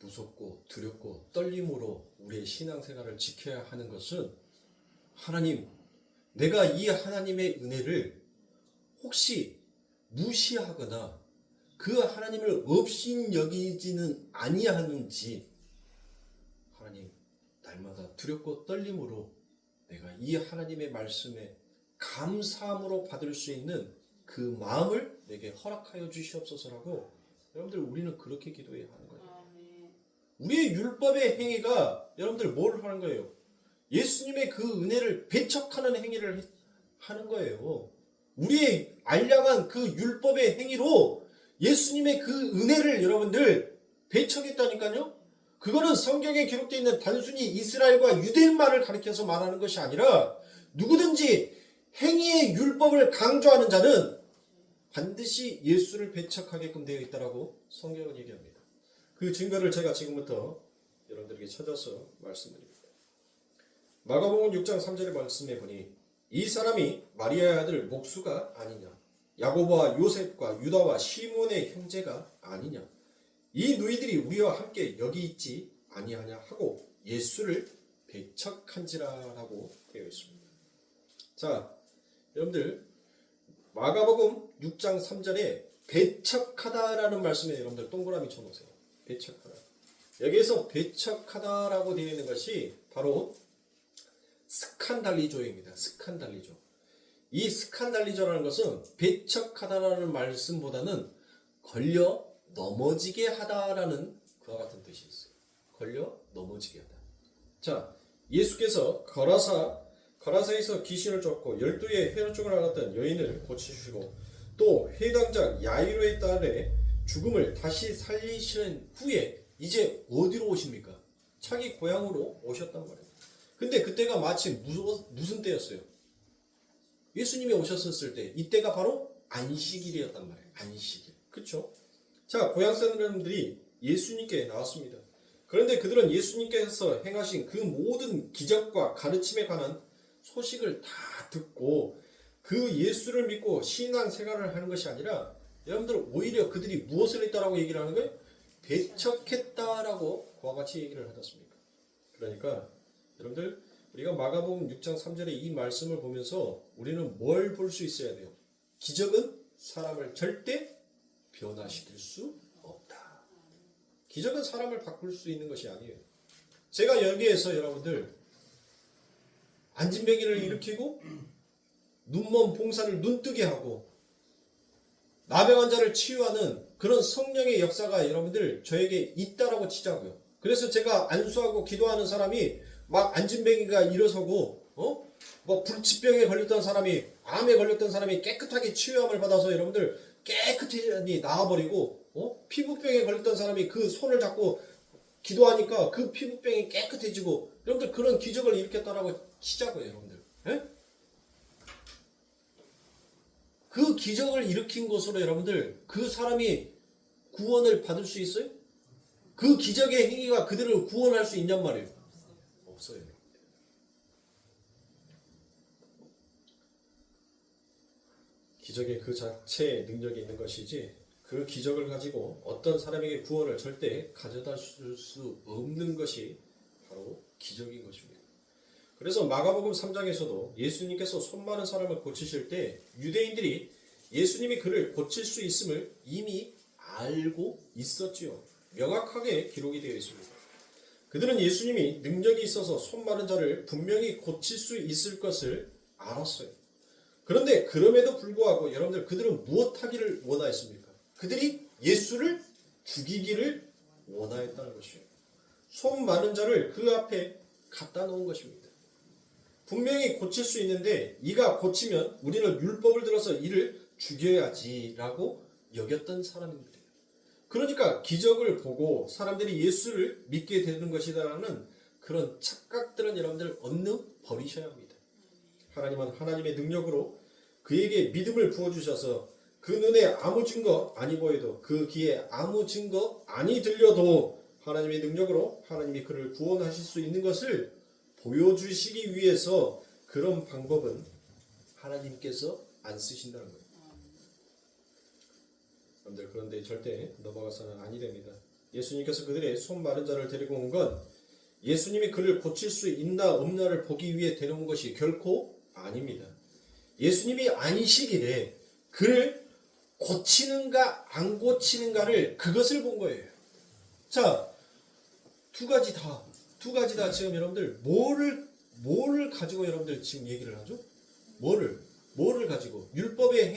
무섭고 두렵고 떨림으로 우리의 신앙생활을 지켜야 하는 것은 하나님, 내가 이 하나님의 은혜를 혹시 무시하거나 그 하나님을 업신여기지는 아니하는지, 하나님, 날마다 두렵고 떨림으로 내가 이 하나님의 말씀에 감사함으로 받을 수 있는 그 마음을 내게 허락하여 주시옵소서라고 여러분들 우리는 그렇게 기도해야 하는 거예요. 우리의 율법의 행위가 여러분들 뭘 하는 거예요? 예수님의 그 은혜를 배척하는 행위를 하는 거예요. 우리의 알량한 그 율법의 행위로 예수님의 그 은혜를 여러분들 배척했다니까요. 그거는 성경에 기록되어 있는 단순히 이스라엘과 유대인만을 가리켜서 말하는 것이 아니라 누구든지 행위의 율법을 강조하는 자는 반드시 예수를 배척하게끔 되어 있다라고 성경은 얘기합니다. 그 증거를 제가 지금부터 여러분들에게 찾아서 말씀드립니다. 마가복음 6장 3절의 말씀에 보니 이 사람이 마리아의 아들 목수가 아니냐, 야고보와 요셉과 유다와 시몬의 형제가 아니냐, 이 누이들이 우리와 함께 여기 있지 아니하냐 하고 예수를 배척한지라라고 되어 있습니다. 자, 여러분들 마가복음 6장 3절에 배척하다라는 말씀에 여러분들 동그라미 쳐놓으세요. 배척하다. 여기에서 배척하다라고 되어 있는 것이 바로 스칸달리조입니다. 스칸달리조. 이 스칸달리조라는 것은 배척하다라는 말씀보다는 걸려 넘어지게 하다라는 그와 같은 뜻이 있어요. 걸려 넘어지게 하다. 자, 예수께서 거라사에서 귀신을 쫓고 12의 혈족을 앓았던 여인을 고치시고 또 회당장 야이로의 딸의 죽음을 다시 살리신 후에 이제 어디로 오십니까? 자기 고향으로 오셨단 말이에요. 근데 그때가 마침 무슨 때였어요? 예수님이 오셨을 때 이때가 바로 안식일이었단 말이에요. 안식일. 그렇죠? 자, 고향 사람들이 예수님께 나왔습니다. 그런데 그들은 예수님께서 행하신 그 모든 기적과 가르침에 관한 소식을 다 듣고 그 예수를 믿고 신앙생활을 하는 것이 아니라 여러분들 오히려 그들이 무엇을 했다라고 얘기를 하는 거예요? 배척했다라고 그와 같이 얘기를 하셨습니까? 그러니까 여러분들 우리가 마가복음 6장 3절의 이 말씀을 보면서 우리는 뭘 볼 수 있어야 돼요? 기적은 사람을 절대 변화시킬 수 없다. 기적은 사람을 바꿀 수 있는 것이 아니에요. 제가 여기에서 여러분들 안진뱅이를 일으키고 눈먼 봉사를 눈뜨게 하고 나병 환자를 치유하는 그런 성령의 역사가 여러분들 저에게 있다라고 치자고요. 그래서 제가 안수하고 기도하는 사람이 막 안진뱅이가 일어서고 뭐 불치병에 걸렸던 사람이 암에 걸렸던 사람이 깨끗하게 치유함을 받아서 여러분들 깨끗이 나아버리고 피부병에 걸렸던 사람이 그 손을 잡고 기도하니까 그 피부병이 깨끗해지고 여러분들 그런 기적을 일으켰다라고 치자고요. 여러분들 그 기적을 일으킨 것으로 여러분들 그 사람이 구원을 받을 수 있어요? 그 기적의 행위가 그들을 구원할 수 있냔 말이에요. 없어요. 기적의 그 자체에 능력이 있는 것이지 그 기적을 가지고 어떤 사람에게 구원을 절대 가져다 줄 수 없는 것이 바로 기적인 것입니다. 그래서 마가복음 3장에서도 예수님께서 손 많은 사람을 고치실 때 유대인들이 예수님이 그를 고칠 수 있음을 이미 알고 있었지요. 명확하게 기록이 되어 있습니다. 그들은 예수님이 능력이 있어서 손 마른 자를 분명히 고칠 수 있을 것을 알았어요. 그런데 그럼에도 불구하고 여러분들 그들은 무엇 하기를 원하였습니까? 그들이 예수를 죽이기를 원하였다는 것이에요. 손 마른 자를 그 앞에 갖다 놓은 것입니다. 분명히 고칠 수 있는데 이가 고치면 우리는 율법을 들어서 이를 죽여야지라고 여겼던 사람입니다. 그러니까 기적을 보고 사람들이 예수를 믿게 되는 것이다라는 그런 착각들은 여러분들 얼른 버리셔야 합니다. 하나님은 하나님의 능력으로 그에게 믿음을 부어주셔서 그 눈에 아무 증거 아니 보여도 그 귀에 아무 증거 아니 들려도 하나님의 능력으로 하나님이 그를 구원하실 수 있는 것을 보여주시기 위해서 그런 방법은 하나님께서 안 쓰신다는 거예요. 여러분들 그런데 절대 넘어가서는 아니 됩니다. 예수님께서 그들의 손 마른 자를 데리고 온 건 예수님이 그를 고칠 수 있나 없나를 보기 위해 데려온 것이 결코 아닙니다. 예수님이 안식일에 그를 고치는가 안 고치는가를 그것을 본 거예요. 자, 두 가지 다 지금 여러분들 뭐를 가지고 여러분들 지금 얘기를 하죠? 뭐를 가지고 율법의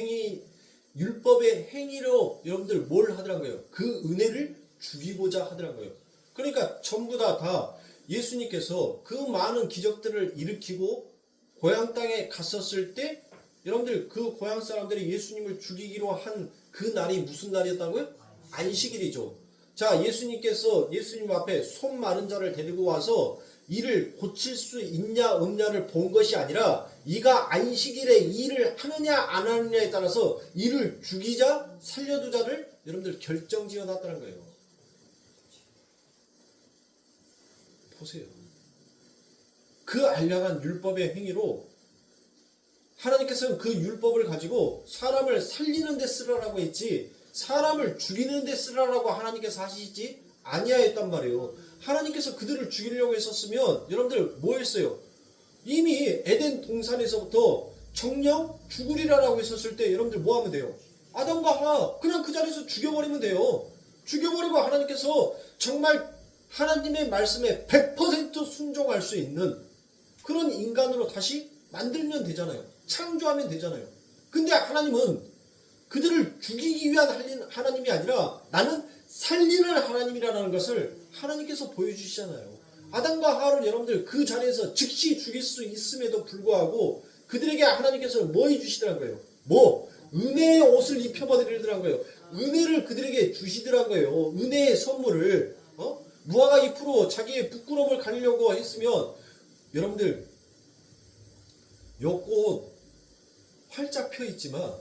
행위로 여러분들 뭘 하더란 거예요? 그 은혜를 주기고자 하더란 거예요. 그러니까 전부 다 예수님께서 그 많은 기적들을 일으키고 고향 땅에 갔었을 때 여러분들 그 고향 사람들이 예수님을 죽이기로 한 그 날이 무슨 날이었다고요? 안식일이죠. 자, 예수님께서 예수님 앞에 손 마른 자를 데리고 와서 이를 고칠 수 있냐 없냐를 본 것이 아니라 이가 안식일에 일을 하느냐 안 하느냐에 따라서 이를 죽이자 살려두자를 여러분들 결정지어 놨다는 거예요. 보세요. 그 알량한 율법의 행위로 하나님께서는 그 율법을 가지고 사람을 살리는 데 쓰라라고 했지 사람을 죽이는 데 쓰라라고 하나님께서 하시지 아니하였단 말이에요. 하나님께서 그들을 죽이려고 했었으면 여러분들 뭐 했어요? 이미 에덴 동산에서부터 정령 죽으리라라고 했었을 때 여러분들 뭐 하면 돼요? 아담과 하와 그냥 그 자리에서 죽여버리면 돼요. 죽여버리고 하나님께서 정말 하나님의 말씀에 100% 순종할 수 있는 그런 인간으로 다시 만들면 되잖아요. 창조하면 되잖아요. 근데 하나님은 그들을 죽이기 위한 하나님이 아니라 나는 살리는 하나님이라는 것을 하나님께서 보여주시잖아요. 아담과 하와를 여러분들 그 자리에서 즉시 죽일 수 있음에도 불구하고 그들에게 하나님께서는 뭐 해주시더란 거예요? 은혜의 옷을 입혀버리더란 거예요. 은혜를 그들에게 주시더란 거예요. 은혜의 선물을. 무화과 잎으로 자기의 부끄러움을 가리려고 했으면 여러분들 요 꽃 활짝 펴 있지만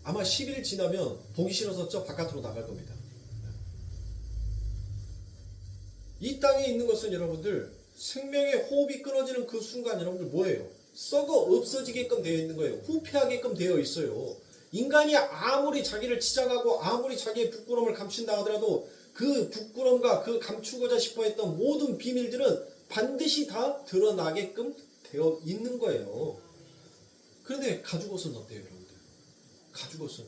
아마 10일 지나면 보기 싫어서 저 바깥으로 나갈 겁니다. 이 땅에 있는 것은 여러분들 생명의 호흡이 끊어지는 그 순간 여러분들 뭐예요? 썩어 없어지게끔 되어 있는 거예요. 후패하게끔 되어 있어요. 인간이 아무리 자기를 치장하고 아무리 자기의 부끄러움을 감춘다 하더라도 그 부끄러움과 그 감추고자 싶어 했던 모든 비밀들은 반드시 다 드러나게끔 되어 있는 거예요. 그런데 가죽옷은 어때요, 여러분들? 가죽옷은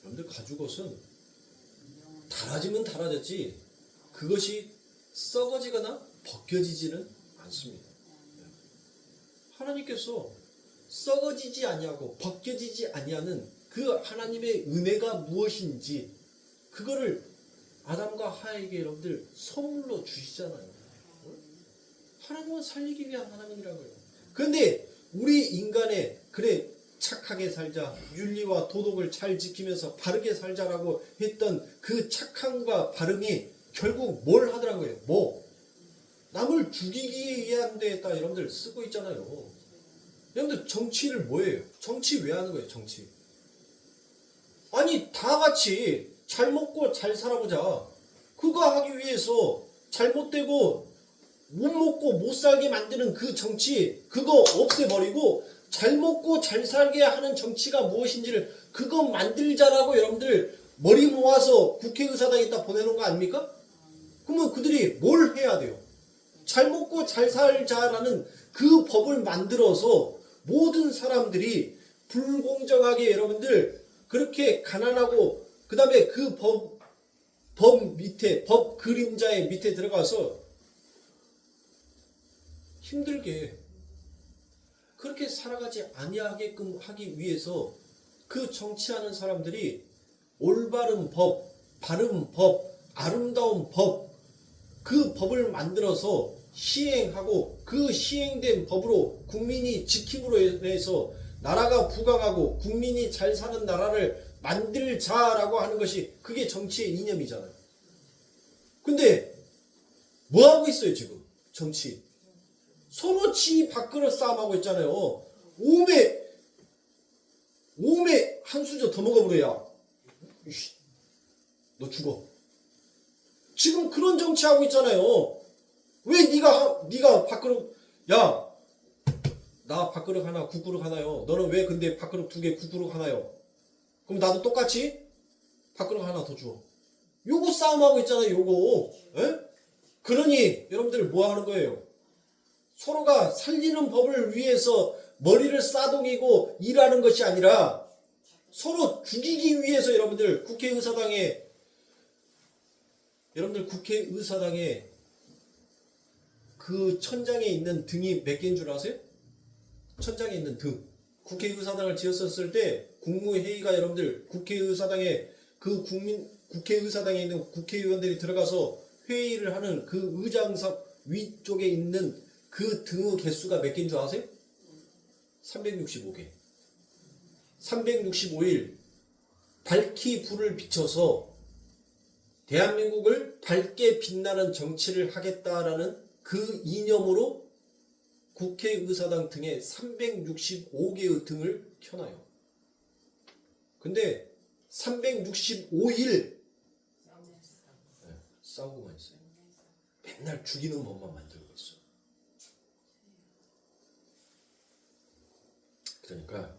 여러분들 가죽옷은 달아지면 달아졌지 그것이 썩어지거나 벗겨지지는 않습니다. 하나님께서 썩어지지 아니하고 벗겨지지 아니하는 그 하나님의 은혜가 무엇인지 그거를 아담과 하와에게 여러분들 선물로 주시잖아요. 하나님은 살리기 위한 하나님이라고요. 그런데 우리 인간의 그래 착하게 살자 윤리와 도덕을 잘 지키면서 바르게 살자라고 했던 그 착함과 바름이 결국 뭘 하더라고요? 남을 죽이기 위한 데에다 여러분들 쓰고 있잖아요. 여러분들 정치를 뭐예요? 정치 왜 하는 거예요? 정치. 아니 다 같이 잘 먹고 잘 살아보자. 그거 하기 위해서 잘못되고 못 먹고 못 살게 만드는 그 정치 그거 없애버리고 잘 먹고 잘 살게 하는 정치가 무엇인지를 그거 만들자라고 여러분들 머리 모아서 국회의사당에다 보내놓은 거 아닙니까? 그러면 그들이 뭘 해야 돼요? 잘 먹고 잘 살자라는 그 법을 만들어서 모든 사람들이 불공정하게 여러분들 그렇게 가난하고 그 다음에 그 법 밑에 법 그림자의 밑에 들어가서 힘들게 그렇게 살아가지 아니하게끔 하기 위해서 그 정치하는 사람들이 올바른 법, 바른 법, 아름다운 법, 그 법을 만들어서 시행하고 그 시행된 법으로 국민이 지킴으로 인해서 나라가 부강하고 국민이 잘 사는 나라를 만들자라고 하는 것이 그게 정치의 이념이잖아요. 근데 뭐 하고 있어요 지금 정치? 서로 지 밥그릇 싸움하고 있잖아요. 오메 한 수저 더 먹어버려야 너 죽어. 지금 그런 정치하고 있잖아요. 왜 네가 밥그릇 나 밥그릇 하나 국그릇 하나요. 너는 왜 근데 밥그릇 2개 국그릇 하나요. 그럼 나도 똑같이 밥그릇 하나 더 줘. 요거 싸움하고 있잖아요. 요거. 에? 그러니 여러분들 뭐 하는 거예요? 서로가 살리는 법을 위해서 머리를 싸동이고 일하는 것이 아니라 서로 죽이기 위해서 여러분들 국회의사당에 그 천장에 있는 등이 몇 개인 줄 아세요? 천장에 있는 등. 국회의사당을 지었었을 때 국무회의가 여러분들 국회의사당에 국회의사당에 있는 국회의원들이 들어가서 회의를 하는 그 의장석 위쪽에 있는 그 등의 개수가 몇 개인 줄 아세요? 365개. 365일 밝히 불을 비춰서 대한민국을 밝게 빛나는 정치를 하겠다라는 그 이념으로 국회의사당 등에 365개의 등을 켜놔요. 근데 365일 싸우고만 있어요. 맨날 죽이는 법만 만들고 있어요. 그러니까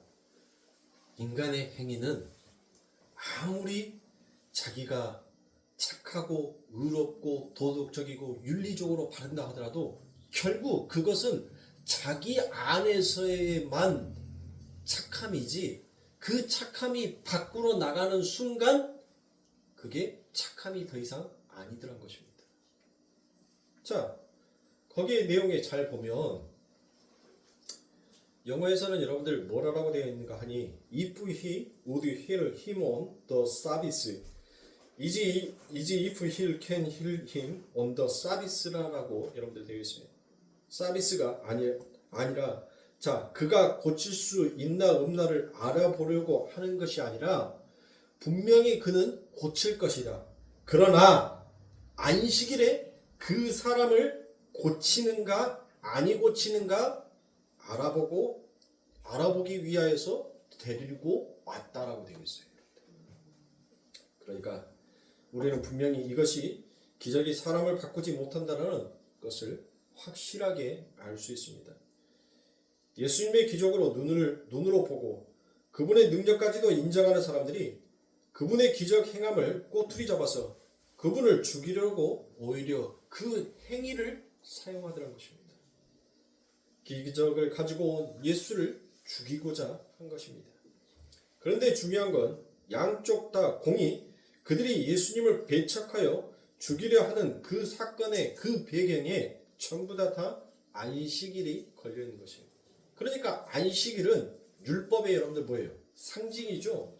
인간의 행위는 아무리 자기가 착하고 의롭고 도덕적이고 윤리적으로 바른다 하더라도 결국 그것은 자기 안에서의만 착함이지, 그 착함이 밖으로 나가는 순간 그게 착함이 더 이상 아니더란 것입니다. 자, 거기에 내용에 잘 보면 영어에서는 여러분들 뭐라고 되어 있는가 하니 if he would heal him on the Sabbath, is if he can heal him on the Sabbath라고 여러분들 되어 있습니다. 서비스가 아니라 자, 그가 고칠 수 있나 없나를 알아보려고 하는 것이 아니라 분명히 그는 고칠 것이다. 그러나 안식일에 그 사람을 고치는가 아니 고치는가 알아보기 위하여서 데리고 왔다라고 되어 있어요. 그러니까 우리는 분명히 이것이 기적이 사람을 바꾸지 못한다는 것을 확실하게 알 수 있습니다. 예수님의 기적으로 눈으로 보고 그분의 능력까지도 인정하는 사람들이 그분의 기적 행함을 꼬투리 잡아서 그분을 죽이려고 오히려 그 행위를 사용하더라는 것입니다. 기적을 가지고 온 예수를 죽이고자 한 것입니다. 그런데 중요한 건 양쪽 다 공이 그들이 예수님을 배척하여 죽이려 하는 그 사건의 그 배경에 전부 다 안식일이 걸려 있는 것이에요. 그러니까 안식일은 율법의 여러분들 뭐예요? 상징이죠.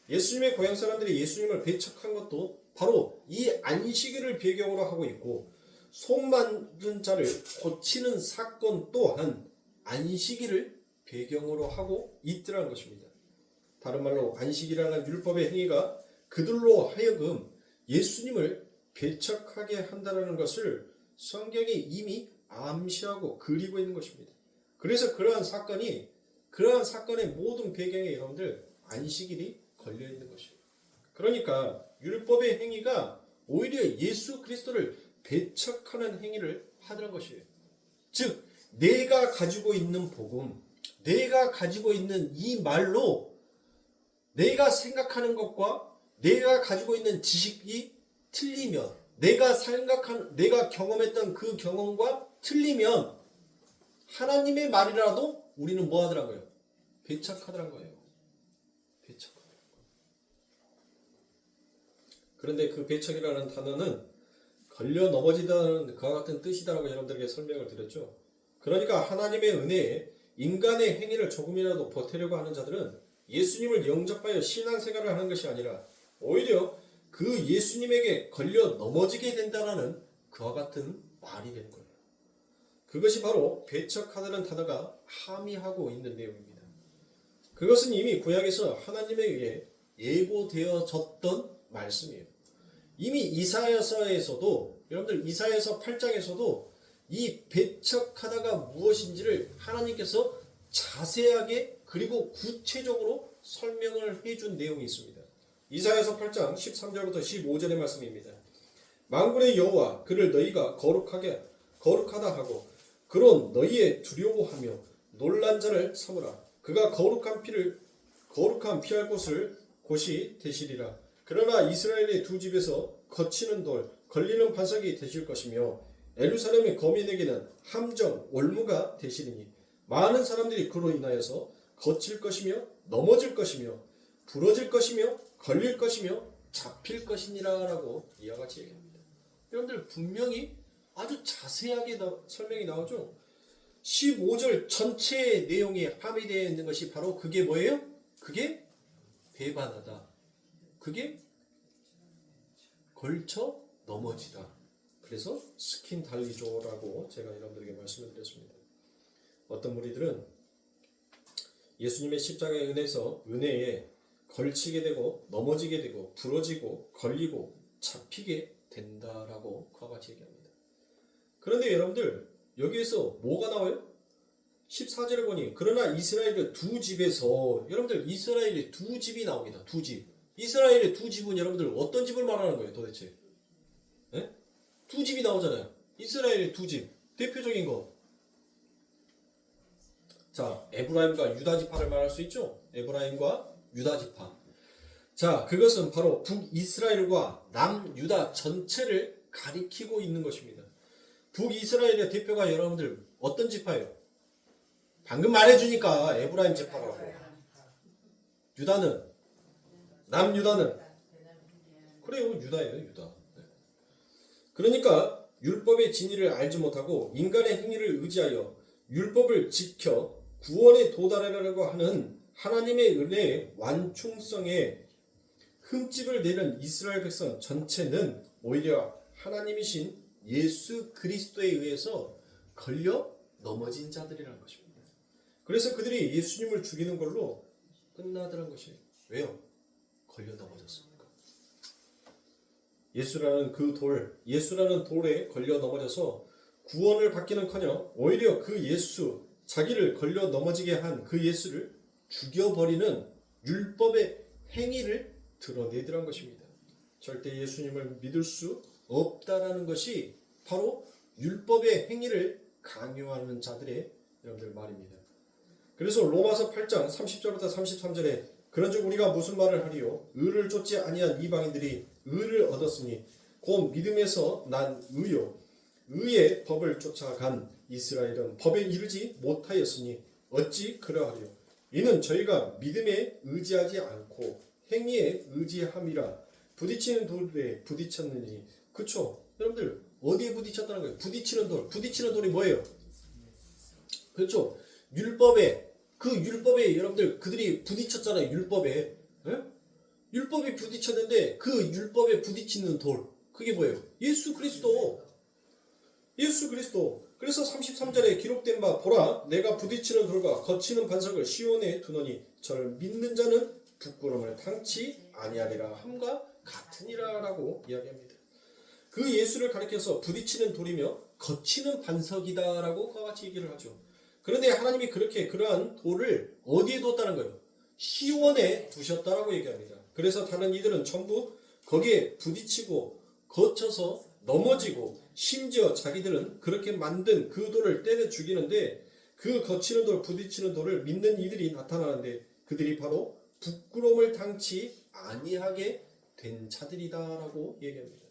예수님의 고향 사람들이 예수님을 배척한 것도 바로 이 안식일을 배경으로 하고 있고, 속 만든 자를 고치는 사건 또한 안식일을 배경으로 하고 있더라는 것입니다. 다른 말로 안식이라는 율법의 행위가 그들로 하여금 예수님을 배척하게 한다는 것을 성경이 이미 암시하고 그리고 있는 것입니다. 그래서 그러한 사건의 모든 배경에 여러분들 안식일이 걸려 있는 것이에요. 그러니까 율법의 행위가 오히려 예수 그리스도를 배척하는 행위를 하더란 것이에요. 즉 내가 가지고 있는 복음, 내가 가지고 있는 이 말로 내가 생각하는 것과 내가 가지고 있는 지식이 틀리면, 내가 경험했던 그 경험과 틀리면 하나님의 말이라도 우리는 뭐 하더라고요? 배척하더란 거예요. 배척하더란 거예요. 그런데 그 배척이라는 단어는 걸려 넘어지다는 그와 같은 뜻이다라고 여러분들에게 설명을 드렸죠. 그러니까 하나님의 은혜에 인간의 행위를 조금이라도 보태려고 하는 자들은 예수님을 영접하여 신앙생활을 하는 것이 아니라 오히려 그 예수님에게 걸려 넘어지게 된다라는 그와 같은 말이 되는 거예요. 그것이 바로 배척하다는 단어가 함의하고 있는 내용입니다. 그것은 이미 구약에서 하나님에 의해 예고되어졌던 말씀이에요. 이미 이사야서에서도, 여러분들 이사야서 8장에서도 이 배척하다가 무엇인지를 하나님께서 자세하게 그리고 구체적으로 설명을 해준 내용이 있습니다. 이사야서 8장 13절부터 15절의 말씀입니다. 만군의 여호와 그를 너희가 거룩하다 하고 그런 너희의 두려워하며 놀란 자를 삼으라. 그가 거룩한 피할 곳이 되시리라. 그러나 이스라엘의 두 집에서 거치는 돌, 걸리는 반석이 되실 것이며 예루살렘의 거민에게는 함정, 올무가 되시리니 많은 사람들이 그로 인하여서 거칠 것이며 넘어질 것이며 부러질 것이며 걸릴 것이며 잡힐 것이니라 라고 이와 같이 얘기합니다. 여러분들 분명히 아주 자세하게 설명이 나오죠. 15절 전체의 내용이 함의되어 있는 것이 바로 그게 뭐예요? 그게 배반하다. 그게 걸쳐 넘어지다. 그래서 스킨 달리조라고 제가 여러분들에게 말씀을 드렸습니다. 어떤 무리들은 예수님의 십자가의 은혜에 걸치게 되고 넘어지게 되고 부러지고 걸리고 잡히게 된다라고 그와 같이 얘기합니다. 그런데 여러분들 여기에서 뭐가 나와요? 14절에 보니 그러나 이스라엘의 두 집에서, 여러분들 이스라엘의 두 집이 나옵니다. 두 집. 이스라엘의 두 집은 여러분들 어떤 집을 말하는 거예요 도대체? 네? 두 집이 나오잖아요. 이스라엘의 두 집. 대표적인 거. 자, 에브라임과 유다 지파를 말할 수 있죠. 에브라임과 유다 지파. 자, 그것은 바로 북이스라엘과 남유다 전체를 가리키고 있는 것입니다. 북이스라엘의 대표가 여러분들 어떤 지파예요? 방금 말해주니까 에브라임 지파라고. 유다는? 남유다는? 그래요, 유다예요, 유다. 그러니까 율법의 진리를 알지 못하고 인간의 행위를 의지하여 율법을 지켜 구원에 도달하려고 하는 하나님의 은혜의 완충성에 흠집을 내는 이스라엘 백성 전체는 오히려 하나님이신 예수 그리스도에 의해서 걸려 넘어진 자들이라는 것입니다. 그래서 그들이 예수님을 죽이는 걸로 끝나더란 것이에요. 왜요? 걸려 넘어졌습니까? 예수라는 돌에 걸려 넘어져서 구원을 받기는커녕 오히려 그 예수, 자기를 걸려 넘어지게 한 그 예수를 죽여버리는 율법의 행위를 드러내더란 것입니다. 절대 예수님을 믿을 수 없다라는 것이 바로 율법의 행위를 강요하는 자들의 여러분들 말입니다. 그래서 로마서 8장 30절부터 33절에 그런즉 우리가 무슨 말을 하리요? 의를 쫓지 아니한 이방인들이 의를 얻었으니 곧 믿음에서 난 의요. 의의 법을 쫓아간 이스라엘은 법에 이르지 못하였으니 어찌 그러하리요? 이는 저희가 믿음에 의지하지 않고 행위에 의지함이라. 부딪히는 돌에 부딪혔느니. 그쵸? 여러분들 어디에 부딪혔다는 거예요? 부딪히는 돌. 부딪히는 돌이 뭐예요? 그렇죠? 율법에 여러분들 그들이 부딪혔잖아요. 율법에. 에? 율법에 부딪혔는데 그 율법에 부딪히는 돌. 그게 뭐예요? 예수 그리스도. 예수 그리스도. 그래서 33절에 기록된 바 보라 내가 부딪히는 돌과 거치는 반석을 시온에 두노니 저를 믿는 자는 부끄러움을 당치 아니하리라 함과 같으니라 라고 이야기합니다. 그 예수를 가리켜서 부딪히는 돌이며 거치는 반석이다 라고 그와 같이 얘기를 하죠. 그런데 하나님이 그렇게 그러한 돌을 어디에 뒀다는 거예요? 시온에 두셨다라고 얘기합니다. 그래서 다른 이들은 전부 거기에 부딪히고 거쳐서 넘어지고 심지어 자기들은 그렇게 만든 그 돌을 때려 죽이는데 그 거치는 돌, 부딪히는 돌을 믿는 이들이 나타나는데 그들이 바로 부끄러움을 당치 아니하게 된 자들이다라고 얘기합니다.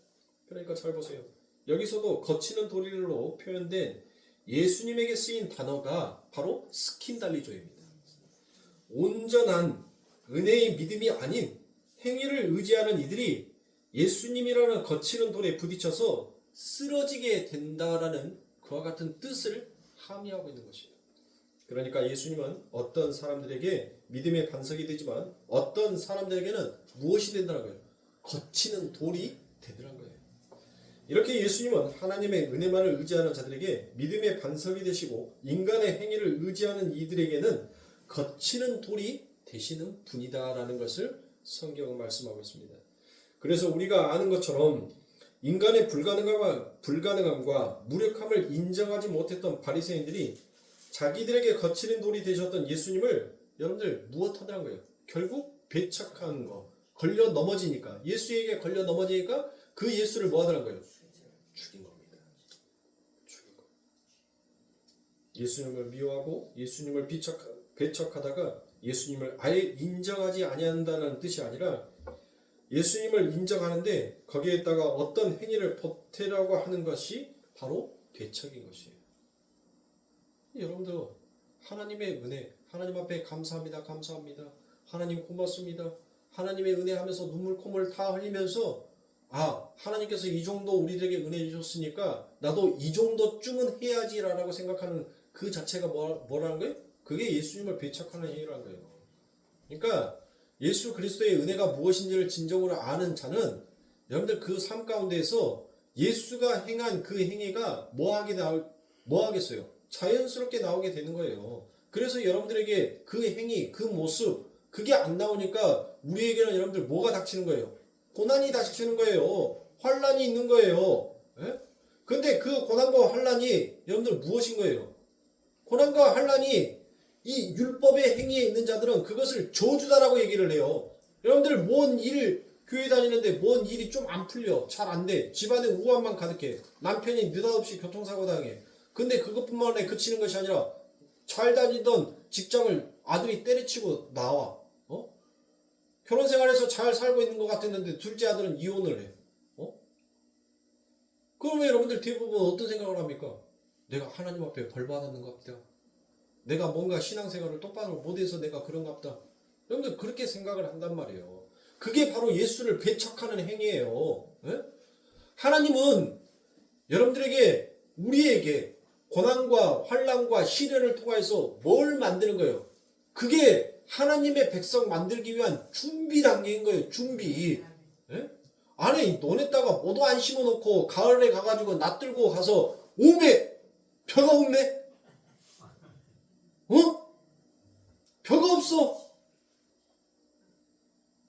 그러니까 잘 보세요. 여기서도 거치는 돌로 표현된 예수님에게 쓰인 단어가 바로 스킨달리조입니다. 온전한 은혜의 믿음이 아닌 행위를 의지하는 이들이 예수님이라는 거치는 돌에 부딪혀서 쓰러지게 된다라는 그와 같은 뜻을 함의하고 있는 것입니다. 그러니까 예수님은 어떤 사람들에게 믿음의 반석이 되지만 어떤 사람들에게는 무엇이 된다는 거예요? 거치는 돌이 되더란 거예요. 이렇게 예수님은 하나님의 은혜만을 의지하는 자들에게 믿음의 반석이 되시고 인간의 행위를 의지하는 이들에게는 거치는 돌이 되시는 분이다라는 것을 성경은 말씀하고 있습니다. 그래서 우리가 아는 것처럼 인간의 불가능함과 무력함을 인정하지 못했던 바리새인들이 자기들에게 거치는 돌이 되셨던 예수님을 여러분들 무엇하더란 거예요? 결국 배척한 거, 걸려 넘어지니까 예수에게 걸려 넘어지니까 그 예수를 뭐 하더란 거예요? 죽인 겁니다. 죽인 거. 예수님을 미워하고 예수님을 배척하다가 예수님을 아예 인정하지 아니한다는 뜻이 아니라 예수님을 인정하는데 거기에다가 어떤 행위를 보태라고 하는 것이 바로 배척인 것이에요. 여러분들 하나님의 은혜, 하나님 앞에 감사합니다. 감사합니다. 하나님 고맙습니다. 하나님의 은혜 하면서 눈물 콧물 다 흘리면서 하나님께서 이 정도 우리들에게 은혜 주셨으니까 나도 이 정도쯤은 해야지라고 생각하는 그 자체가 뭐라는 거예요? 그게 예수님을 배척하는 행위라는 거예요. 그러니까 예수 그리스도의 은혜가 무엇인지를 진정으로 아는 자는 여러분들 그 삶 가운데에서 예수가 행한 그 행위가 뭐 하겠어요? 자연스럽게 나오게 되는 거예요. 그래서 여러분들에게 그 행위, 그 모습, 그게 안 나오니까 우리에게는 여러분들 뭐가 닥치는 거예요? 고난이 닥치는 거예요. 환난이 있는 거예요. 근데 그 고난과 환난이 여러분들 무엇인 거예요? 고난과 환난이 이 율법의 행위에 있는 자들은 그것을 저주다라고 얘기를 해요. 여러분들 교회 다니는데 뭔 일이 좀 안 풀려. 잘 안 돼. 집안에 우환만 가득해. 남편이 느닷없이 교통사고 당해. 근데 그것뿐만에 그치는 것이 아니라 잘 다니던 직장을 아들이 때려치고 나와. 결혼 생활에서 잘 살고 있는 것 같았는데 둘째 아들은 이혼을 해. 그러면 여러분들 대부분 어떤 생각을 합니까? 내가 하나님 앞에 벌 받았는 것 같다. 내가 뭔가 신앙생활을 똑바로 못해서 내가 그런가 보다. 여러분들 그렇게 생각을 한단 말이에요. 그게 바로 예수를 배척하는 행위예요. 예? 하나님은 여러분들에게 우리에게 고난과 환난과 시련을 통해서 뭘 만드는 거예요? 그게 하나님의 백성 만들기 위한 준비 단계인 거예요. 준비. 예? 아니 너네다가 뭐도 안 심어놓고 가을에 가가지고 낫들고 가서 오메 벼가 없네? 벼가 없어.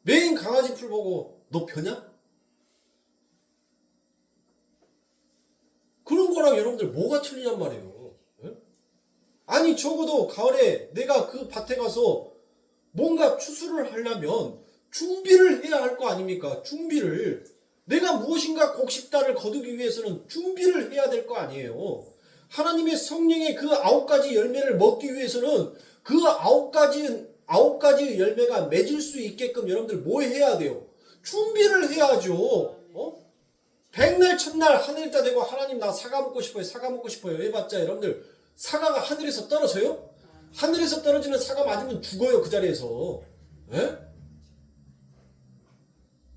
매인 강아지 풀 보고 너 벼냐? 그런 거랑 여러분들 뭐가 틀리냔 말이에요. 예? 아니 적어도 가을에 내가 그 밭에 가서 뭔가 추수를 하려면 준비를 해야 할 거 아닙니까? 준비를. 내가 무엇인가 곡식달을 거두기 위해서는 준비를 해야 될 거 아니에요. 하나님의 성령의 그 9가지 열매를 먹기 위해서는 그 9가지 열매가 맺을 수 있게끔 여러분들 뭐 해야 돼요? 준비를 해야죠. 백날 첫날 하늘 따 대고 하나님 나 사과 먹고 싶어요. 사과 먹고 싶어요. 해봤자 여러분들 사과가 하늘에서 떨어져요? 하늘에서 떨어지는 사과 맞으면 죽어요. 그 자리에서. 에?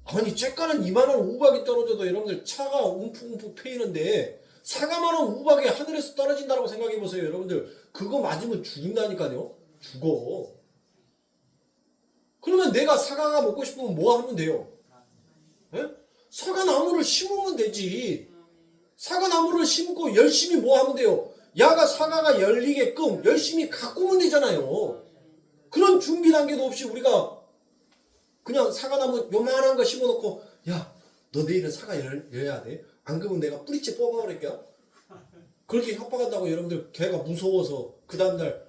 아니 쬐까는 이만한 우박이 떨어져도 여러분들 차가 움푹움푹 패이는데 사과만한 우박이 하늘에서 떨어진다고 생각해보세요. 여러분들 그거 맞으면 죽는다니까요. 죽어. 그러면 내가 사과가 먹고 싶으면 뭐 하면 돼요? 에? 사과나무를 심으면 되지. 사과나무를 심고 열심히 뭐 하면 돼요? 야가 사과가 열리게끔 열심히 가꾸면 되잖아요. 그런 준비 단계도 없이 우리가 그냥 사과나무 요만한 거 심어놓고 야 너 내일은 사과 열어야 돼. 안 그러면 내가 뿌리째 뽑아버릴게요. 그렇게 협박한다고 여러분들 걔가 무서워서 그 다음날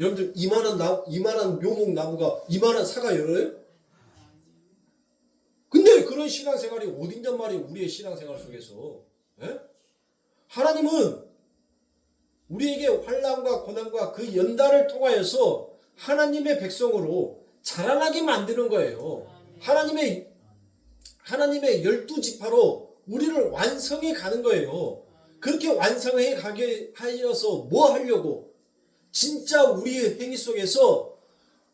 여러분들 이만한 묘목 나무가 이만한 사과 열어요? 근데 그런 신앙생활이 어딘단 말이에요. 우리의 신앙생활 속에서. 에? 하나님은 우리에게 환난과 고난과 그 연단을 통하여서 하나님의 백성으로 자라나게 만드는 거예요. 하나님의 12지파로 우리를 완성해 가는 거예요. 그렇게 완성해 가게 하여서 뭐 하려고? 진짜 우리의 행위 속에서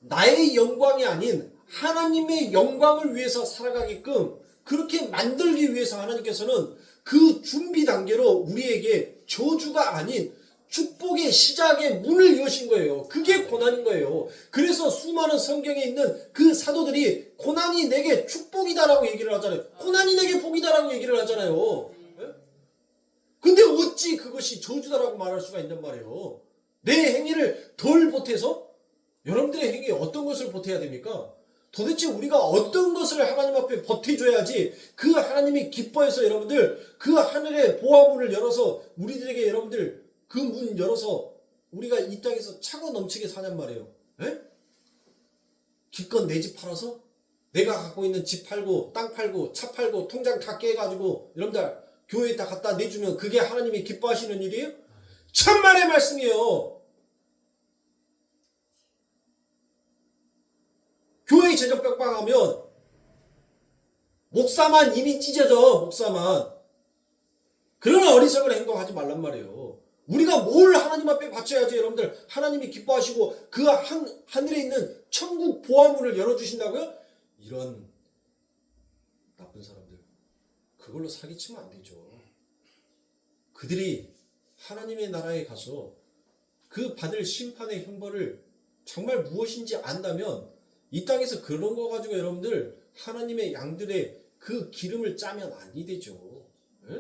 나의 영광이 아닌 하나님의 영광을 위해서 살아가게끔 그렇게 만들기 위해서 하나님께서는 그 준비 단계로 우리에게 저주가 아닌 축복의 시작의 문을 여신 거예요. 그게 고난인 거예요. 그래서 수많은 성경에 있는 그 사도들이 고난이 내게 축복이다라고 얘기를 하잖아요. 고난이 내게 복이다라고 얘기를 하잖아요. 근데 어찌 그것이 저주다라고 말할 수가 있단 말이에요. 내 행위를 덜 보태서? 여러분들의 행위에 어떤 것을 보태야 됩니까? 도대체 우리가 어떤 것을 하나님 앞에 보태줘야지 그 하나님이 기뻐해서 여러분들 그 하늘의 보화문을 열어서 우리들에게 여러분들 그 문 열어서 우리가 이 땅에서 차고 넘치게 사냔 말이에요. 에? 기껏 내 집 팔아서 내가 갖고 있는 집 팔고 땅 팔고 차 팔고 통장 다 깨가지고 여러분들 교회에 다 갖다 내주면 그게 하나님이 기뻐하시는 일이에요? 천만의 말씀이에요. 교회 재정 빡빡하면 목사만 이미 찢어져. 목사만. 그런 어리석은 행동하지 말란 말이에요. 우리가 뭘 하나님 앞에 바쳐야지 여러분들 하나님이 기뻐하시고 그 하늘에 있는 천국 보화문을 열어주신다고요? 이런 나쁜 사람들 그걸로 사기치면 안 되죠. 그들이 하나님의 나라에 가서 그 받을 심판의 형벌을 정말 무엇인지 안다면 이 땅에서 그런 거 가지고 여러분들 하나님의 양들의 그 기름을 짜면 아니 되죠. 에?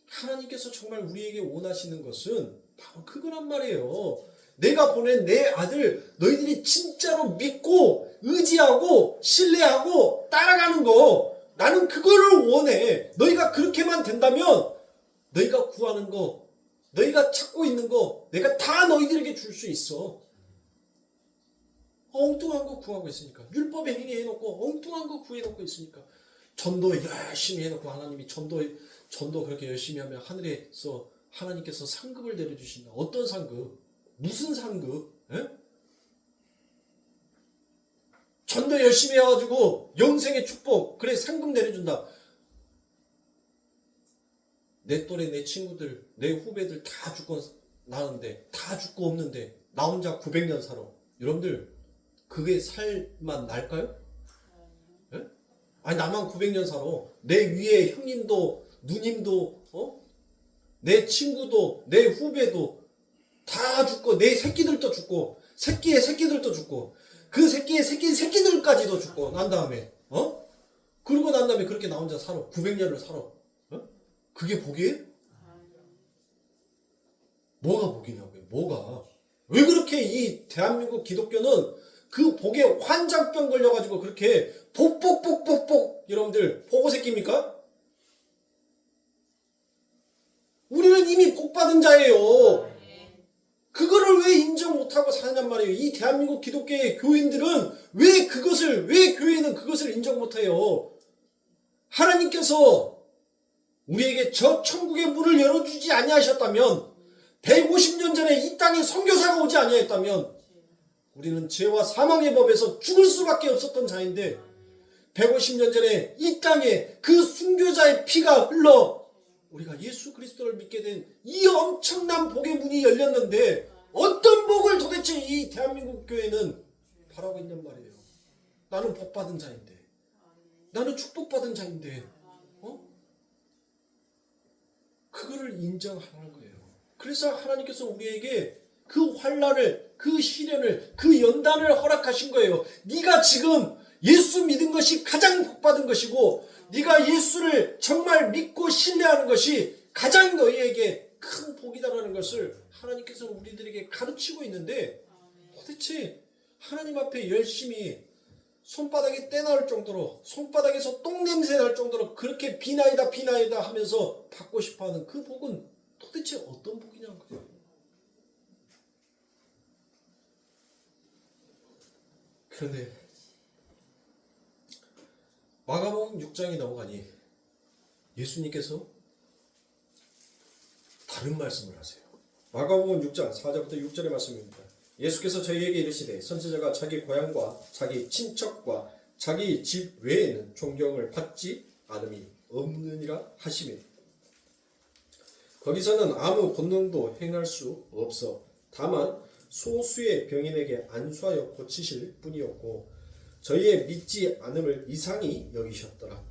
하나님께서 정말 우리에게 원하시는 것은 바로 그거란 말이에요. 내가 보낸 내 아들 너희들이 진짜로 믿고 의지하고 신뢰하고 따라가는 거 나는 그거를 원해. 너희가 그렇게만 된다면 너희가 구하는 거 너희가 찾고 있는 거 내가 다 너희들에게 줄 수 있어. 엉뚱한 거 구하고 있으니까 율법에 행위해놓고 엉뚱한 거 구해놓고 있으니까 전도 열심히 해놓고 하나님이 전도 그렇게 열심히 하면 하늘에서 하나님께서 상급을 내려주신다. 어떤 상급? 무슨 상급? 에? 전도 열심히 해가지고 영생의 축복, 그래 상금 내려준다. 내 또래 내 친구들, 내 후배들 다 죽고 나는데, 다 죽고 없는데 나 혼자 900년 살아. 여러분들 그게 살만 날까요? 예? 아니 나만 900년 살아. 내 위에 형님도 누님도 내 친구도 내 후배도 다 죽고, 내 새끼들도 죽고, 새끼의 새끼들도 죽고, 그 새끼의 새끼들까지도 죽고 난 다음에 그러고 난 다음에 그렇게 나 혼자 살아. 900년을 살아. 그게 복이에요? 뭐가 복이냐고요? 뭐가? 왜 그렇게 이 대한민국 기독교는 그 복에 환장병 걸려가지고 그렇게 복복복복복 여러분들 보고 새끼입니까? 우리는 이미 복받은 자예요. 그거를 왜 인정 못하고 사느냔 말이에요. 이 대한민국 기독교의 교인들은 왜 교회는 그것을 인정 못해요? 하나님께서 우리에게 저 천국의 문을 열어주지 아니하셨다면, 150년 전에 이 땅에 선교사가 오지 아니하였다면 우리는 죄와 사망의 법에서 죽을 수밖에 없었던 자인데, 150년 전에 이 땅에 그 순교자의 피가 흘러 우리가 예수 그리스도를 믿게 된 이 엄청난 복의 문이 열렸는데, 어떤 복을 도대체 이 대한민국 교회는 바라고 있냔 말이에요. 나는 복받은 자인데, 나는 축복받은 자인데 그거를 인정하는 거예요. 그래서 하나님께서 우리에게 그 환난을, 그 시련을, 그 연단을 허락하신 거예요. 네가 지금 예수 믿은 것이 가장 복받은 것이고, 네가 예수를 정말 믿고 신뢰하는 것이 가장 너희에게 큰 복이다라는 것을 하나님께서 우리들에게 가르치고 있는데, 도대체 하나님 앞에 열심히 손바닥에 때 나올 정도로, 손바닥에서 똥냄새 날 정도로 그렇게 비나이다 하면서 받고 싶어하는 그 복은 도대체 어떤 복이냐는 거예요. 그런데 마가복음 6장에 넘어가니 예수님께서 다른 말씀을 하세요. 마가복음 6장 4절부터 6절의 말씀입니다. 예수께서 저희에게 이르시되, 선지자가 자기 고향과 자기 친척과 자기 집 외에는 존경을 받지 않음이 없느니라 하시며, 거기서는 아무 권능도 행할 수 없어 다만 소수의 병인에게 안수하여 고치실 뿐이었고, 저희의 믿지 않음을 이상히 여기셨더라.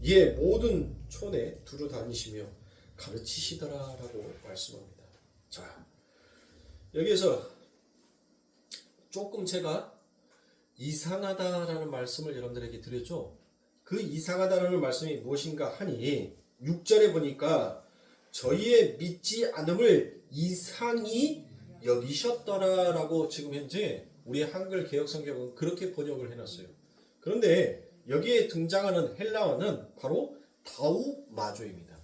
이에 모든 촌에 두루 다니시며 가르치시더라라고 말씀합니다. 자, 여기에서 조금 제가 이상하다라는 말씀을 여러분들에게 드렸죠. 그 이상하다라는 말씀이 무엇인가 하니, 6절에 보니까 저희의 믿지 않음을 이상히 여기셨더라라고 지금 현재 우리 한글 개역 성경은 그렇게 번역을 해놨어요. 그런데 여기에 등장하는 헬라어는 바로 다우마조입니다.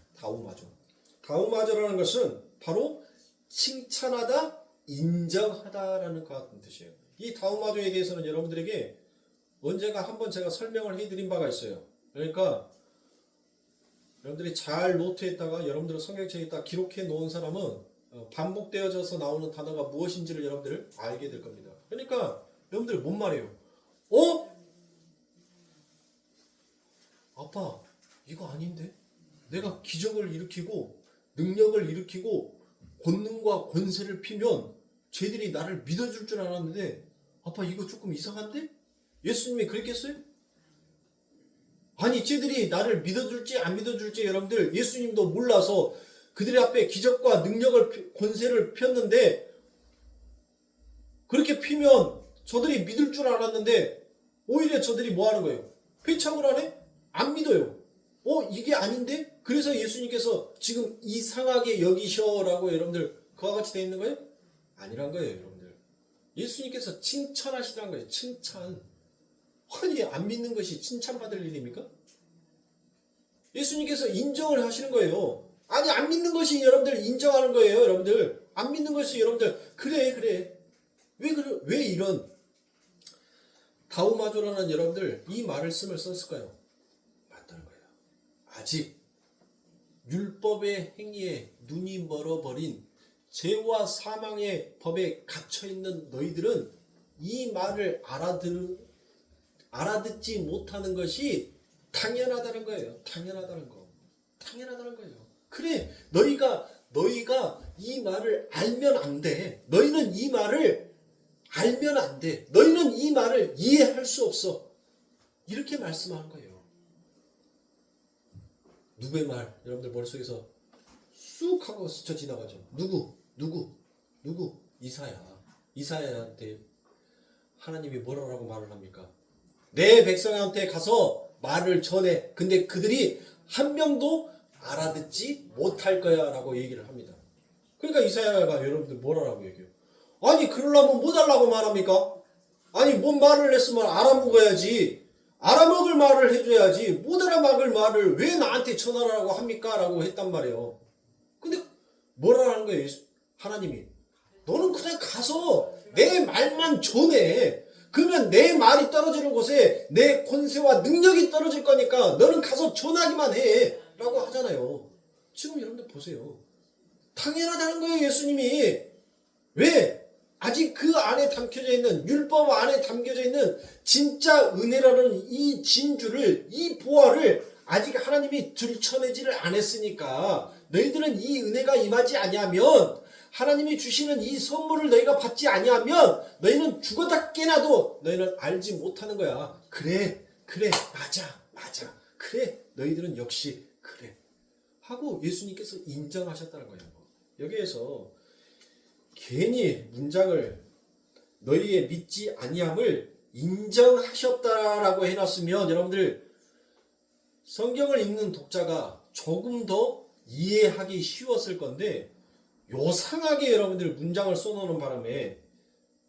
다우마조라는 것은 바로 칭찬하다, 인정하다라는 것 같은 뜻이에요. 이 다우마조에 대해서는 여러분들에게 언젠가 한번 제가 설명을 해드린 바가 있어요. 그러니까 여러분들이 잘 노트에다가 여러분들의 성경책에다 기록해 놓은 사람은 반복되어져서 나오는 단어가 무엇인지를 여러분들 알게 될 겁니다. 그러니까 여러분들 뭔 말이에요? 아빠 이거 아닌데? 내가 기적을 일으키고 능력을 일으키고 권능과 권세를 피면 쟤들이 나를 믿어줄 줄 알았는데, 아빠 이거 조금 이상한데? 예수님이 그랬겠어요? 아니 쟤들이 나를 믿어줄지 안 믿어줄지 여러분들 예수님도 몰라서 그들 앞에 기적과 능력을, 권세를 폈는데, 그렇게 피면 저들이 믿을 줄 알았는데 오히려 저들이 뭐 하는 거예요? 회창을 하네? 안 믿어요. 이게 아닌데? 그래서 예수님께서 지금 이상하게 여기셔라고 여러분들 그와 같이 되어 있는 거예요? 아니란 거예요, 여러분들. 예수님께서 칭찬하시라는 거예요. 칭찬. 아니 안 믿는 것이 칭찬받을 일입니까? 예수님께서 인정을 하시는 거예요. 아니 안 믿는 것이 여러분들 인정하는 거예요. 여러분들 안 믿는 것이 여러분들 그래 왜 이런 다우마조라는 여러분들 이 말을 썼을까요? 맞다는 거예요. 아직 율법의 행위에 눈이 멀어버린 죄와 사망의 법에 갇혀있는 너희들은 이 말을 알아듣지 못하는 것이 당연하다는 거예요. 당연하다는 거. 당연하다는 거예요. 그래, 너희가 이 말을 알면 안 돼. 너희는 이 말을 알면 안 돼. 너희는 이 말을 이해할 수 없어. 이렇게 말씀하는 거예요. 누구의 말? 여러분들 머릿속에서 쑥 하고 스쳐 지나가죠. 누구? 이사야한테 하나님이 뭐라고 말을 합니까? 내 백성한테 가서 말을 전해. 근데 그들이 한 명도 알아듣지 못할 거야 라고 얘기를 합니다. 그러니까 이사야가 여러분들 뭐라고 얘기해요? 아니 그러려면 뭐 달라고 말합니까? 아니 뭔 말을 했으면 알아먹어야지. 알아먹을 말을 해줘야지. 못 알아먹을 말을 왜 나한테 전하라고 합니까? 라고 했단 말이에요. 근데 뭐라는 거예요? 하나님이 너는 그냥 가서 내 말만 전해. 그러면 내 말이 떨어지는 곳에 내 권세와 능력이 떨어질 거니까 너는 가서 전하기만 해 라고 하잖아요. 지금 여러분들 보세요. 당연하다는 거예요. 예수님이. 왜? 아직 그 안에 담겨져 있는, 율법 안에 담겨져 있는 진짜 은혜라는 이 진주를, 이 보화를 아직 하나님이 들춰내지를 않았으니까 너희들은 이 은혜가 임하지 아니하면, 하나님이 주시는 이 선물을 너희가 받지 아니하면 너희는 죽었다 깨나도 너희는 알지 못하는 거야. 그래 맞아 그래 너희들은 역시 그래 하고 예수님께서 인정하셨다는 거예요. 여기에서 괜히 문장을 너희의 믿지 아니함을 인정하셨다라고 해놨으면 여러분들 성경을 읽는 독자가 조금 더 이해하기 쉬웠을 건데, 요상하게 여러분들 문장을 써놓는 바람에,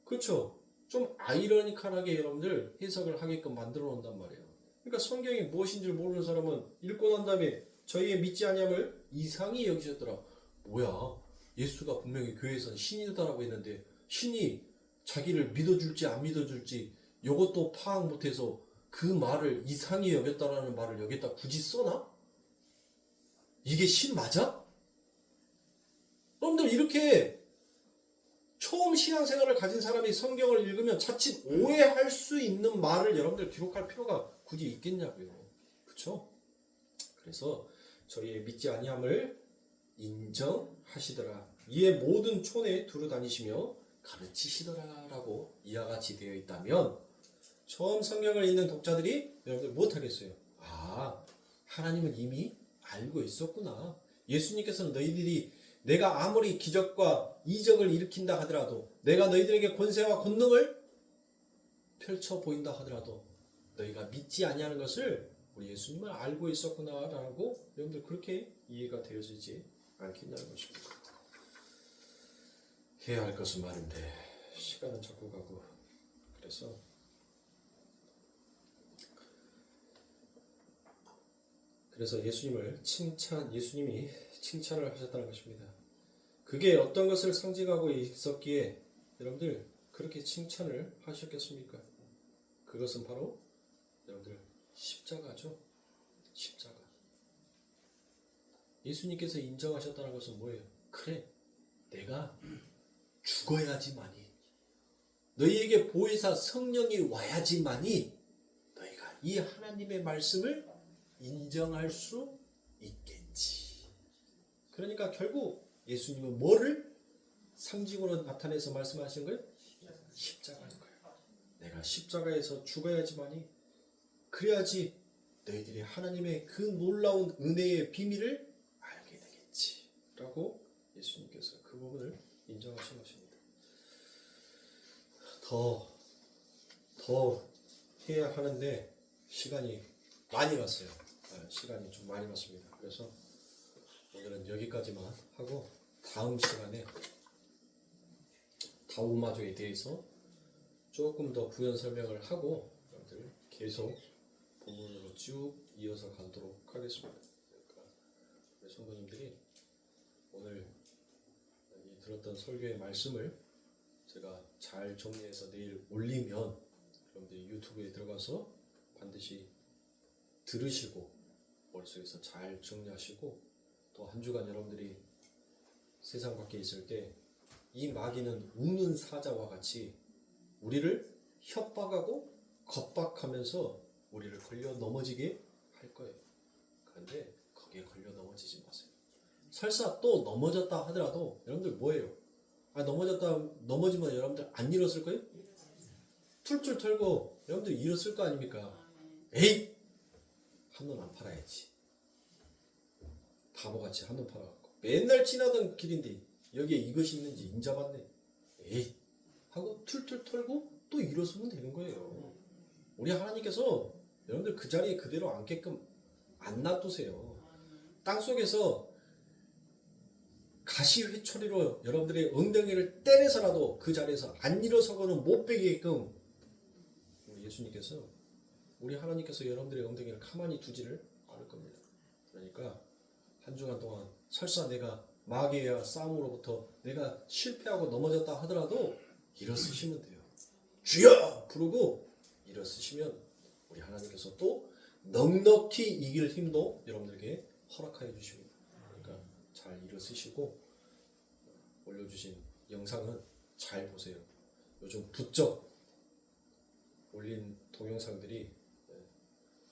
그렇죠? 좀 아이러니컬하게 여러분들 해석을 하게끔 만들어 놓는단 말이에요. 그러니까 성경이 무엇인지 모르는 사람은 읽고 난 다음에 저희의 믿지 아니함을 이상히 여기셨더라. 뭐야? 예수가 분명히 교회에서는 신이다라고 했는데 신이 자기를 믿어줄지 안 믿어줄지 이것도 파악 못해서 그 말을 이상히 여겼다라는 말을 여기다 굳이 써나? 이게 신 맞아? 여러분들 이렇게 처음 신앙생활을 가진 사람이 성경을 읽으면 자칫 오해할 수 있는 말을 여러분들 기록할 필요가 굳이 있겠냐고요. 그렇죠? 그래서 저희의 믿지 아니함을 인정하시더라. 이에 모든 촌에 두루 다니시며 가르치시더라라고 이와 같이 되어 있다면 처음 성경을 읽는 독자들이 여러분들 못하겠어요. 아, 하나님은 이미 알고 있었구나. 예수님께서는 너희들이 내가 아무리 기적과 이적을 일으킨다 하더라도, 내가 너희들에게 권세와 권능을 펼쳐 보인다 하더라도 너희가 믿지 아니하는 것을 우리 예수님은 알고 있었구나라고 여러분들 그렇게 이해가 되어지지 않겠냐는 것입니다. 해야 할 것은 많은데 시간은 자꾸 가고, 그래서 예수님이 칭찬을 하셨다는 것입니다. 그게 어떤 것을 상징하고 있었기에 여러분들 그렇게 칭찬을 하셨겠습니까? 그것은 바로 여러분들 십자가죠. 십자가. 예수님께서 인정하셨다는 것은 뭐예요? 그래, 내가 죽어야지만이, 너희에게 보혜사 성령이 와야지만이 너희가 이 하나님의 말씀을 인정할 수 있겠지. 그러니까 결국 예수님은 뭐를 상징으로 나타내서 말씀하신 거예요? 십자가인 거예요. 내가 십자가에서 죽어야지만이, 그래야지 너희들이 하나님의 그 놀라운 은혜의 비밀을 알게 되겠지 라고 예수님께서 그 부분을 인정하신 것입니다. 더 해야 하는데 시간이 많이 갔어요. 시간이 좀 많이 갔습니다. 그래서 오늘은 여기까지만 하고 다음 시간에 다우마족에 대해서 조금 더 부연 설명을 하고 여러분들 계속 본문으로 쭉 이어서 가도록 하겠습니다. 그러니까 우리 성도님들이 오늘 들었던 설교의 말씀을 제가 잘 정리해서 내일 올리면 여러분들이 유튜브에 들어가서 반드시 들으시고 머릿속에서 잘 정리하시고, 또 한 주간 여러분들이 세상 밖에 있을 때 이 마귀는 우는 사자와 같이 우리를 협박하고 겁박하면서 우리를 걸려 넘어지게 할 거예요. 그런데 거기에 걸려 넘어지지 마세요. 설사 또 넘어졌다 하더라도 여러분들 뭐예요? 넘어지면 여러분들 안 일었을 거예요? 툴툴 털고 여러분들 일었을 거 아닙니까? 에이! 한눈 안 팔아야지. 바보같이 한눈 팔아갖고 맨날 지나던 길인데 여기에 이것이 있는지 인잡았네. 에이! 하고 툴툴 털고 또 일어서면 되는 거예요. 우리 하나님께서 여러분들 그 자리에 그대로 앉게끔 안 놔두세요. 땅속에서 가시 회초리로 여러분들의 엉덩이를 때려서라도 그 자리에서 안 일어서고는 못 베게끔 우리 예수님께서, 우리 하나님께서 여러분들의 엉덩이를 가만히 두지를 않을 겁니다. 그러니까 한 주간 동안 설사 내가 마귀와 싸움으로부터 내가 실패하고 넘어졌다 하더라도 일어서시면 돼요. 주여! 부르고 일어서시면 우리 하나님께서 또 넉넉히 이길 힘도 여러분들에게 허락하여 주십니다. 그러니까 잘 일어서시고 올려주신 영상은 잘 보세요. 요즘 부쩍 올린 동영상들이,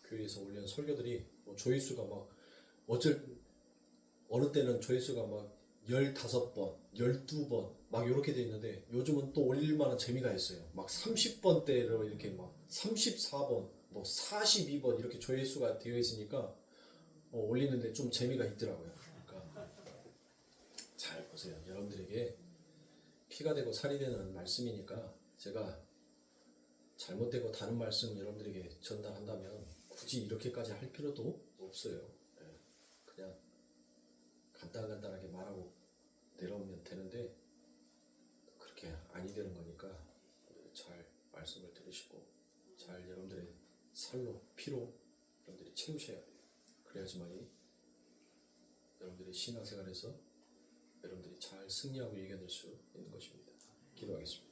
교회에서 올린 설교들이 조회수가 막 어느 때는 조회수가 막 15번, 12번 막 이렇게 돼 있는데 요즘은 또 올릴 만한 재미가 있어요. 막 30번대로 이렇게 막 34번, 뭐 42번 이렇게 조회수가 되어 있으니까 올리는데 좀 재미가 있더라고요. 그러니까 잘 보세요. 여러분들에게 피가 되고 살이 되는 말씀이니까 제가 잘못되고 다른 말씀 여러분들에게 전달한다면 굳이 이렇게까지 할 필요도 없어요. 그냥 간단하게 말하고 내려오면 되는데 그렇게 아니 되는 거니까 잘 말씀을 들으시고 잘 여러분들의 살로 피로 여러분들이 채우셔야 돼요. 그래야지만이 여러분들의 신앙생활에서 여러분들이 잘 승리하고 이겨낼 수 있는 것입니다. 기도하겠습니다.